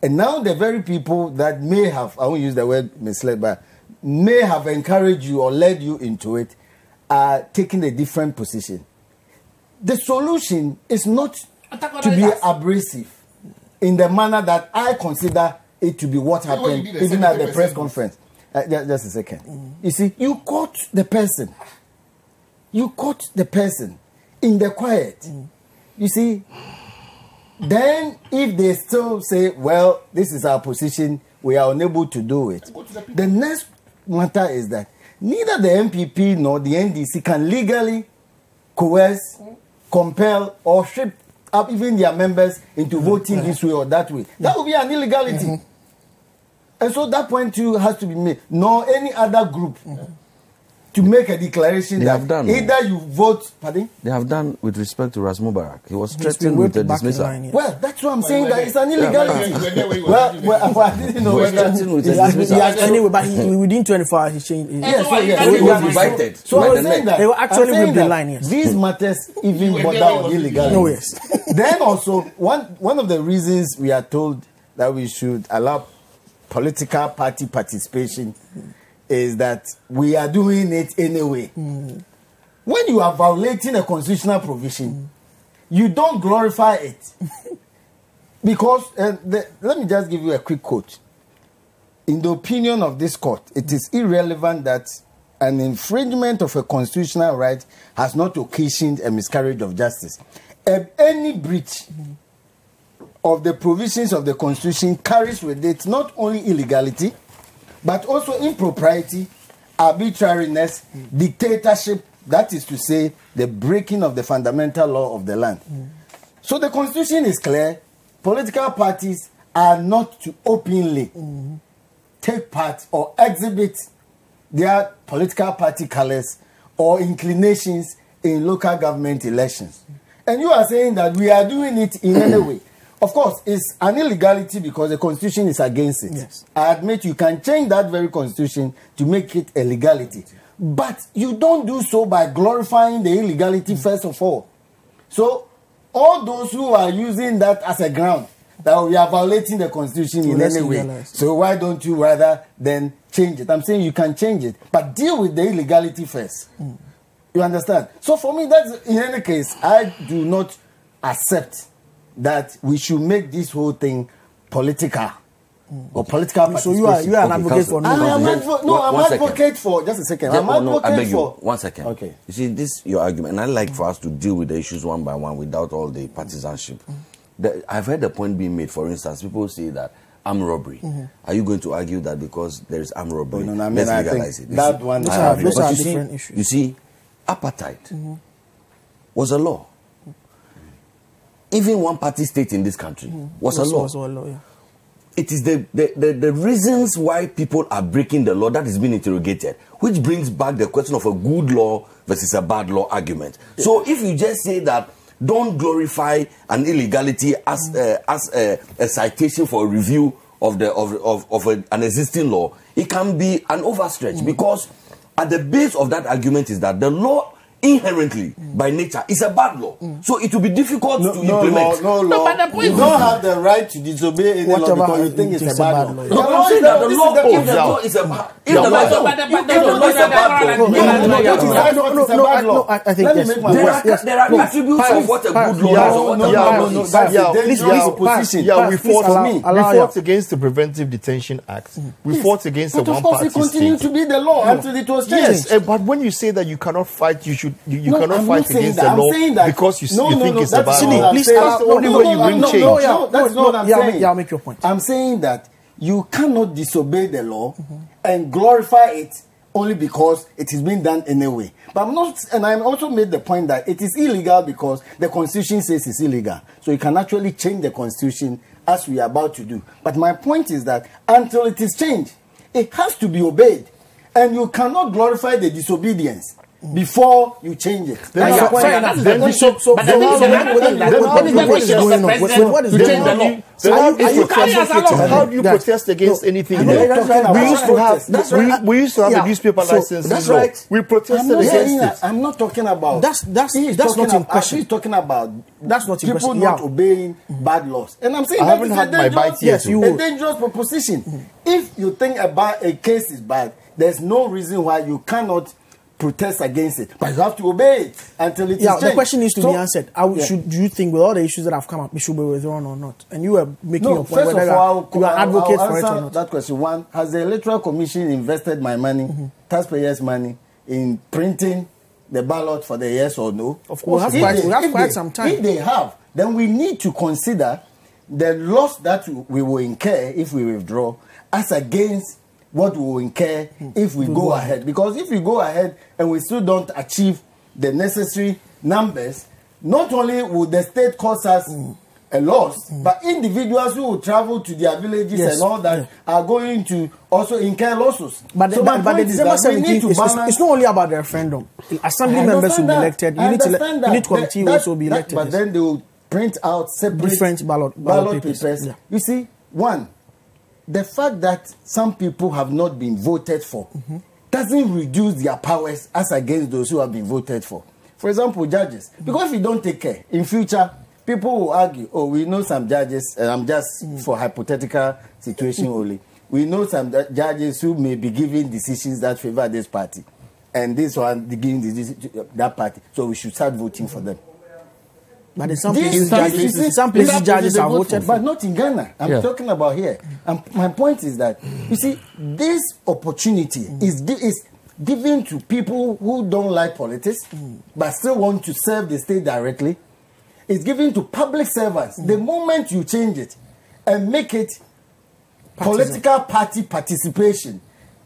And now the very people that may have, I won't use the word misled, but may have encouraged you or led you into it are taking a different position. The solution is not to be abrasive in the manner that I consider it to be what happened even at the press conference. Just a second. You see, you caught the person. You caught the person in the quiet. You see, then if they still say, well, this is our position, we are unable to do it. The next matter is that neither the MPP nor the NDC can legally coerce, compel, or strip up even their members into voting this way or that way. That would be an illegality. And so that point too has to be made. Nor any other group to make a declaration they that either you vote, pardon? They have done with respect to Ras Mubarak. He was threatened with a dismissal. Well, that's what I'm saying, that it's an illegality. Well, I didn't know whether anyway, but within 24 hours he changed. He was invited. So I was saying that they were actually with the line. Yes, these matters even border on illegality. No, yes. Then also one of the reasons we are told that we should allow political party participation is that we are doing it anyway. When you are violating a constitutional provision, you don't glorify it. Because, let me just give you a quick quote. In the opinion of this court, it is irrelevant that an infringement of a constitutional right has not occasioned a miscarriage of justice. Any breach of the provisions of the Constitution carries with it not only illegality, but also impropriety, arbitrariness, dictatorship, that is to say, the breaking of the fundamental law of the land. So the constitution is clear. Political parties are not to openly take part or exhibit their political party colors or inclinations in local government elections. And you are saying that we are doing it in any way. Of course, it's an illegality because the constitution is against it. Yes. I admit you can change that very constitution to make it a legality. But you don't do so by glorifying the illegality first of all. So all those who are using that as a ground that we are violating the constitution in any way. So why don't you rather then change it? I'm saying you can change it, but deal with the illegality first. You understand? So for me, that's in any case, I do not accept that we should make this whole thing political or political participation. So you are an advocate for I'm advocate for just a second. I'm advocate for 1 second. Okay. You see, this your argument, and I like for us to deal with the issues one by one without all the partisanship. I've heard the point being made. For instance, people say that armed robbery. Are you going to argue that because there is armed robbery, let's legalize it? That one. Those are different issues. You see, apartheid was a law. Even one party state in this country was a law. Yeah. It is the reasons why people are breaking the law that is being interrogated, which brings back the question of a good law versus a bad law argument. Yeah. So if you just say that, don't glorify an illegality as a citation for a review of an existing law, it can be an overstretch because at the base of that argument is that the law inherently, by nature, is a bad law. So it will be difficult to implement. No, but the point you don't have the right to disobey any law because you think it's a bad law. No, I'm saying that the law is a bad law. I think there are attributes of what a good law is. We fought against the Preventive Detention Act. We fought against the one-party state. But of course, it continued to be the law until it was changed. Yes, but when you say that you cannot fight, you cannot fight against the law because you think it's a bad law. Please, that's the only way you bring change. No, that's not what I'm saying. I'll make your point. I'm saying that you cannot disobey the law and glorify it only because it is being done anyway. But I'm not, and I also made the point that it is illegal because the constitution says it's illegal. So you can actually change the constitution as we are about to do. But my point is that until it is changed, it has to be obeyed. And you cannot glorify the disobedience before you change it. How do you protest against anything? We used to have a newspaper license. That's right. We protested against it. I'm not talking about. That's not in question. He's talking about. That's not in question. People not obeying bad laws, and I'm saying I haven't had my bite yet. A dangerous proposition. If you think about a case is bad, there's no reason why you cannot protest against it, but you have to obey it until it is changed. The question needs to be answered. Do you think with all the issues that have come up, it should be withdrawn or not? And you were making your point whether you are advocate for it or not. That question one: has the Electoral Commission invested my money, taxpayers' money, in printing the ballot for the yes or no? Of course, we have quite some time. If they have, then we need to consider the loss that we will incur if we withdraw, as against what we will incur if we go ahead. Because if we go ahead and we still don't achieve the necessary numbers, not only will the state cause us a loss, but individuals who will travel to their villages and all that are going to also incur losses. But the December 17th, it's not only about the referendum. Assembly members will be elected. Unit committee will also be elected. But then they will print out separate different ballot papers. Yeah. You see, one, the fact that some people have not been voted for doesn't reduce their powers as against those who have been voted for. For example, judges. Because if you don't take care, in future, people will argue, oh, we know some judges, and I'm just for hypothetical situation only, we know some judges who may be giving decisions that favor this party, and this one giving decisions to that party, so we should start voting for them. But in some places, judges are voted for. But not in Ghana. I'm talking about here. And my point is that, you see, this opportunity is given to people who don't like politics, but still want to serve the state directly. It's given to public servants. The moment you change it and make it political party participation,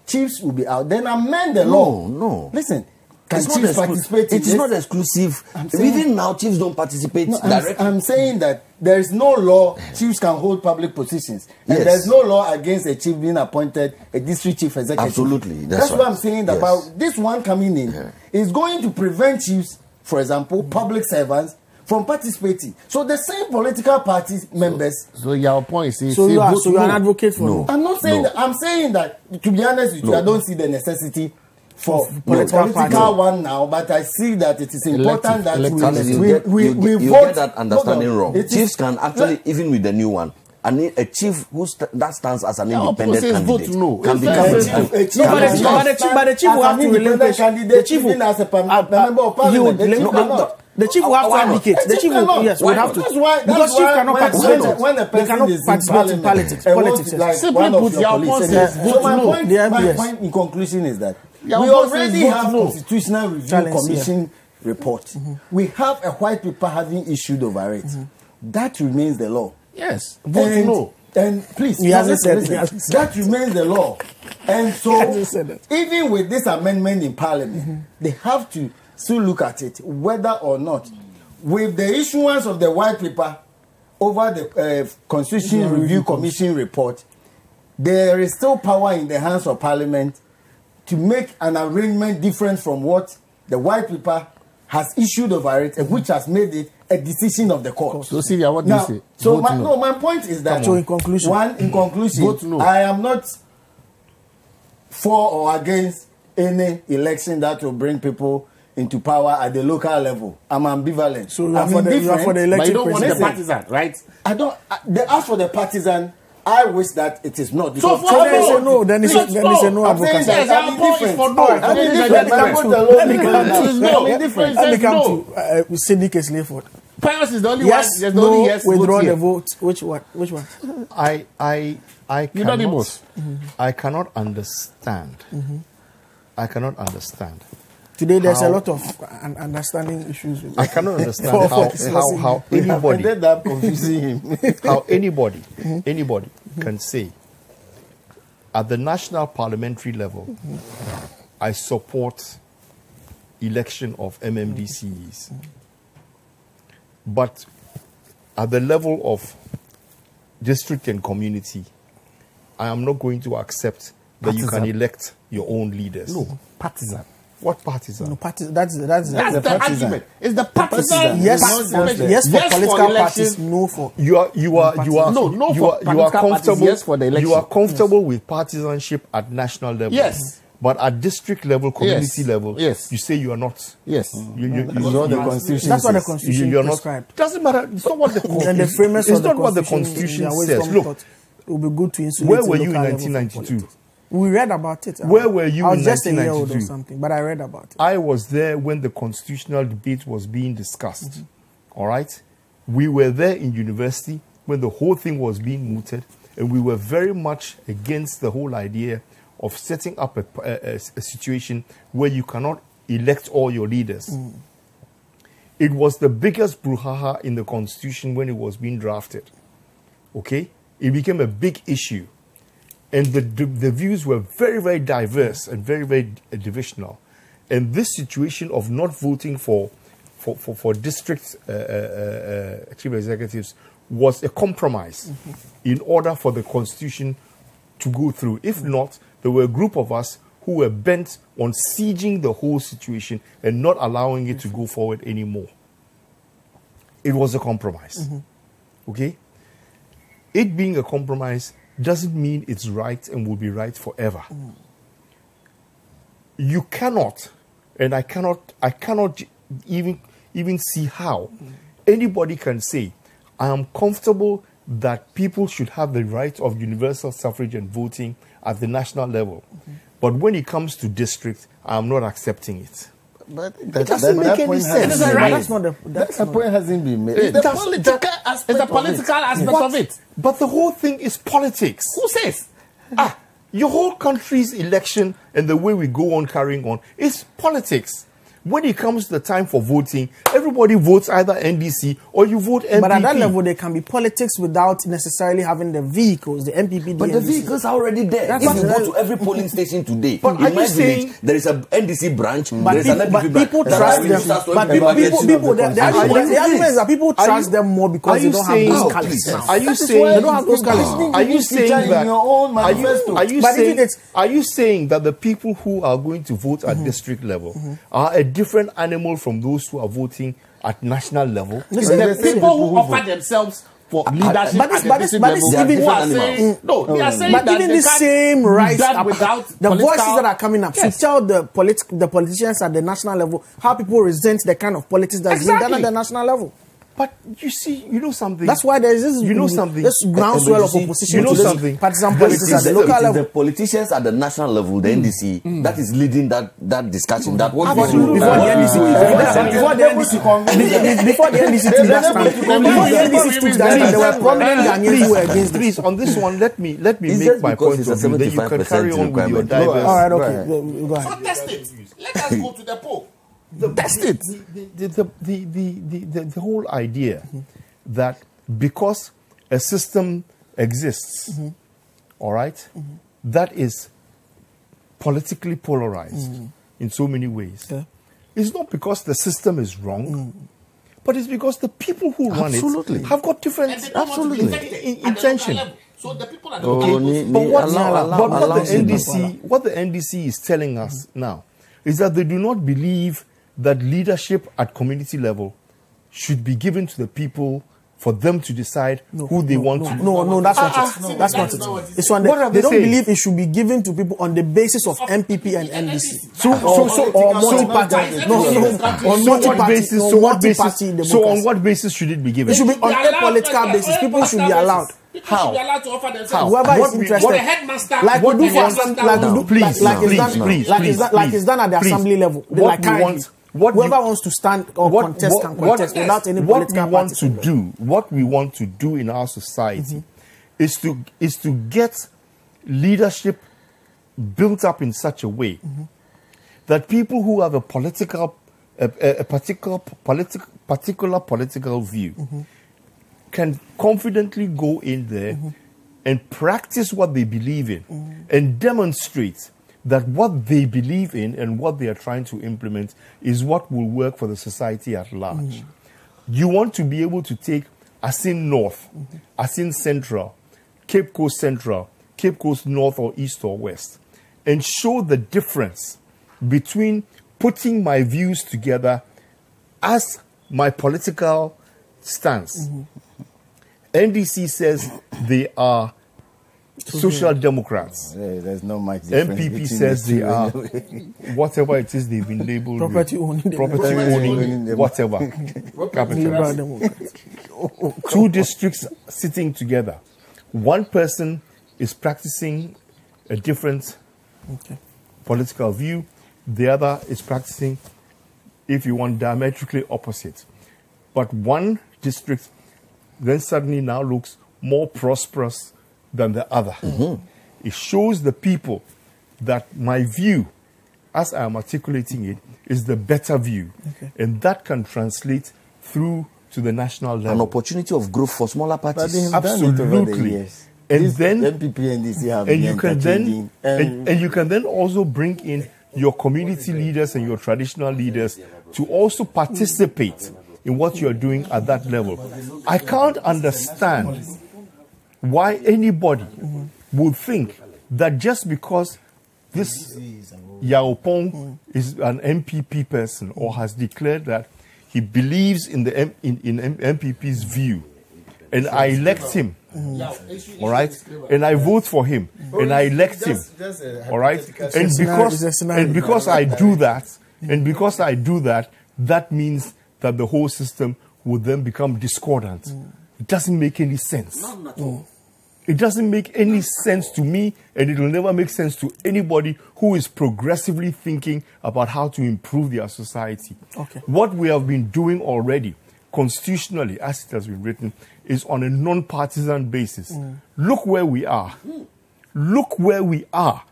chiefs will be out. Then amend the law. No. Listen, Can chiefs participate? It is not exclusive. Even now, chiefs don't participate directly. I'm saying that there is no law chiefs can hold public positions. And there's no law against a chief being appointed a district chief executive. Absolutely. That's what I'm saying about this one coming in is going to prevent chiefs, for example, public servants, from participating. So the same political party members. So your point is, so you are an advocate for no. I'm not saying that. I'm saying that, to be honest with you, I don't see the necessity for political one now, but I see that it is important that you vote. Get that understanding wrong. Chiefs can actually, even with the new one, a chief that stands as an independent candidate can become but the chief will have to relinquish. The chief will as a member of parliament. The chief will have to advocate. The chief will, yes, will have to. Because chief cannot participate. When the person is in politics. Simply put your point. So my point in conclusion is that we already have Constitutional Review Commission report. We have a white paper having issued over it. That remains the law. Yes. Vote no. And please, that remains the law. And so, even with this amendment in Parliament, they have to still look at it, whether or not, with the issuance of the white paper over the Constitutional Review Commission report, there is still power in the hands of Parliament to make an arrangement different from what the white paper has issued over it, which has made it a decision of the court. So, Sylvia, what do you say? So, my point is that, in conclusion, I am not for or against any election that will bring people into power at the local level. I'm ambivalent. So you are for the election, but you don't want the partisan, right? As for the partisan, I wish that it is not. So there is a no. Then it's a no advocacy. Let me come to Cindy Kesleyford. Pius is the only yes, one. No, withdraw the vote. Which one? I cannot understand. I cannot understand. Today there's a lot of understanding issues. I cannot understand how anybody that confusing him. How anybody can say at the national parliamentary level, I support election of MMDCEs, but at the level of district and community, I am not going to accept that you can elect your own leaders. No, partisan. What partisan? No, that's the argument. It's the partisan. Yes, for political parties. No for you are comfortable. Yes, for the election. You are comfortable with partisanship at national level. Yes. But at district level, community level, you say you are not. Yes. You know the Constitution. That's what the Constitution prescribed. Doesn't matter. It's not what the and the framers it's of not the what the Constitution says. Look, it would be good to insulate. Where were you in 1992? We read about it. Where were you in 1992? I was just a year old or something, but I read about it. I was there when the constitutional debate was being discussed. All right? We were there in university when the whole thing was being mooted, and we were very much against the whole idea of setting up a situation where you cannot elect all your leaders. It was the biggest brouhaha in the Constitution when it was being drafted. Okay? It became a big issue. And the views were very, very diverse and very, very divisional. And this situation of not voting for district chief executives was a compromise in order for the Constitution to go through. If not, there were a group of us who were bent on sieging the whole situation and not allowing it to go forward anymore. It was a compromise. Okay? It being a compromise doesn't mean it's right and will be right forever. You cannot, and I cannot even see how anybody can say, I am comfortable that people should have the right of universal suffrage and voting at the national level. But when it comes to district, I am not accepting it. But it doesn't make any sense. That point hasn't been made. It's the political aspect of it. But the whole thing is politics. Who says? Your whole country's election and the way we go on carrying on is politics. when it comes to the time for voting, everybody votes either NDC or you vote MPP. But at that level, there can be politics without necessarily having the vehicles, the MPP. But the vehicles are already there. If you go to every polling station today, but in my village, there is an NDC branch, there is an MPP branch. People trust them. But the argument is that people trust them more because they don't have those colors. Are you saying they don't have those colors? Are you saying that? Are you saying that the people who are going to vote at district level are a different animal from those who are voting at national level? The people who offer themselves for leadership but this even the same rights without the voices that are coming up should tell the politicians at the national level how people resent the kind of politics that's being done at the national level. But you see, you know something. That's why there is this, this groundswell of opposition. You know something. Partisan politics at the local level. The politicians at the national level, the NDC, that is leading that discussion. That before the NDC took that stand, there were prominent Ghanaians who were against this. Please, on this one, let me make my point of view. Then you can carry on with your diverse. All right, okay, go ahead. So test it. Let us go to the poll. Test it. The whole idea that because a system exists, all right, that is politically polarized in so many ways. It's not because the system is wrong, but it's because the people who run it have got different intention. So the people are what the NDC is telling us now is that they do not believe that leadership at community level should be given to the people for them to decide who they want to. No, that's not it. That's not it. It's one they don't believe it should be given to people on the basis of MPP and NDC. So on what basis should it be given? It should be on a political basis. People should be allowed. How? Should be allowed to offer themselves. Whoever is interested, the headmaster, like we do for like it's done at the assembly level. Whoever wants to stand or contest can contest without any political party. What we want to do in our society is to get leadership built up in such a way that people who have a particular political view can confidently go in there and practice what they believe in and demonstrate that what they believe in and what they are trying to implement is what will work for the society at large. You want to be able to take Asin North, Asin Central, Cape Coast Central, Cape Coast North or East or West, and show the difference between putting my views together as my political stance. NDC says they are Social Democrats. There's no much difference. MPP says they are whatever it is they've been labeled property owning, whatever. Two districts sitting together. One person is practicing a different political view. The other is practicing, if you want, diametrically opposite. But one district then suddenly now looks more prosperous than the other. It shows the people that my view, as I am articulating it, is the better view. And that can translate through to the national level. An opportunity of growth for smaller parties. Absolutely. And then MPP and DC have and you can then also bring in your community leaders and your traditional leaders to also participate in what you are doing at that level. I can't understand why anybody would think that just because this Yaopong is an MPP person or has declared that he believes in the in MPP's view, and I elect him, all right, and I vote for him, and I elect him, all right, and because I do that, that means that the whole system would then become discordant. It doesn't make any sense. It doesn't make any sense to me, and it will never make sense to anybody who is progressively thinking about how to improve their society. What we have been doing already, constitutionally, as it has been written, is on a non-partisan basis. Look where we are. Look where we are.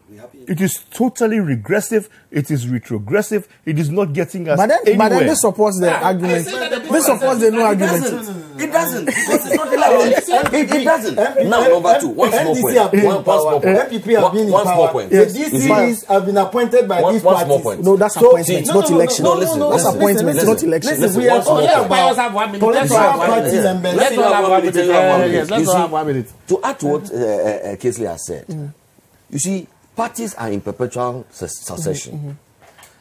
It is totally regressive. It is retrogressive. It is not getting us anywhere. But then this supports the argument. This supports the no argument. It doesn't. Because it's not elected. It doesn't. Now, number two. One small point. MPP have been in power. The DCs have been appointed by these parties. No, that's appointment, not election. No, listen. That's appointment, not election. Listen, we are talking about political party members. Let's all have 1 minute. Let's all have 1 minute. To add to what Kesley has said, you see, parties are in perpetual succession.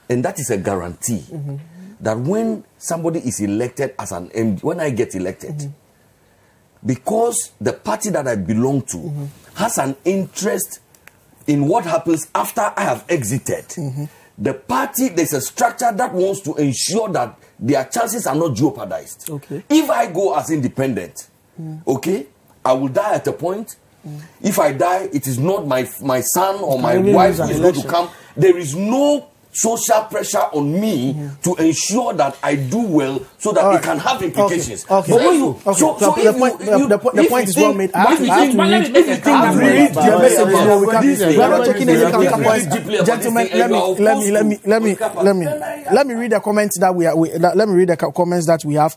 And that is a guarantee that when somebody is elected as an MD, when I get elected, because the party that I belong to has an interest in what happens after I have exited, the party, there's a structure that wants to ensure that their chances are not jeopardized. Okay. If I go as independent, okay, I will die at a point. If I die, it is not my son or my wife who is going to come. There is no social pressure on me to ensure that I do well so that it can have implications. Okay. But when you, so the point is well made. I have to read your message. We are not taking any counterpoints. Gentlemen, let me read the comments that let me read the comments that we have.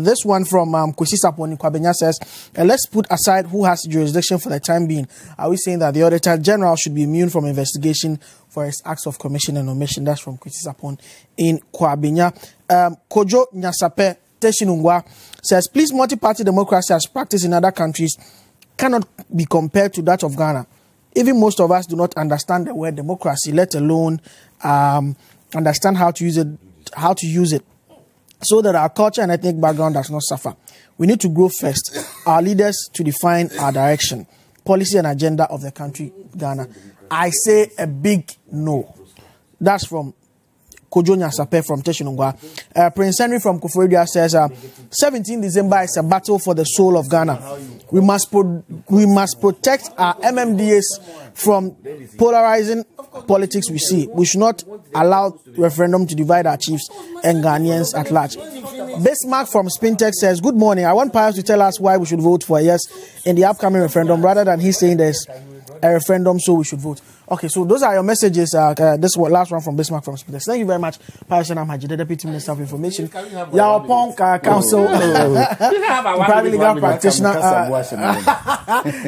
This one from Mensah Opoku says, let's put aside who has jurisdiction for the time being. Are we saying that the Auditor General should be immune from investigation for his acts of commission and omission? That's from Mensah Opoku in Kwabenya. Kojo Nyasape Teshinungwa says, please, multi-party democracy as practiced in other countries cannot be compared to that of Ghana. Even most of us do not understand the word democracy, let alone understand how to use it, so that our culture and ethnic background does not suffer. We need to grow first, our leaders to define our direction, policy and agenda of the country, Ghana. I say a big no. That's from Kojo Nyasape from Teshinungwa. Prince Henry from Koforidua says, 17 December is a battle for the soul of Ghana. We must protect our MMDCEs from polarizing politics we see. We should not allow referendum to divide our chiefs and Ghanaians at large. Bismarck from Spintex says, good morning. I want Pius to tell us why we should vote for a yes in the upcoming referendum rather than he saying there's a referendum, so we should vote. Okay, so those are your messages. This last one from Bismarck from Spintex. Thank you very much, Pius Namhaji, the Deputy Minister of Information, Yaopong Council, private legal practitioner.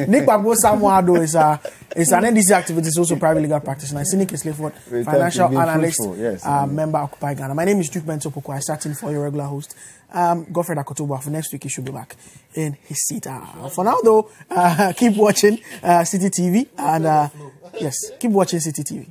Nick Babo Samuado is an NDC activist, also private legal practitioner. Cynic Clifford, financial analyst, member Occupy Ghana. My name is Mensah Opoku. I sat in for your regular host, Godfred Akotoba. For next week, he should be back in his seat. For now, though, keep watching Citi TV and yes, keep watching Citi TV.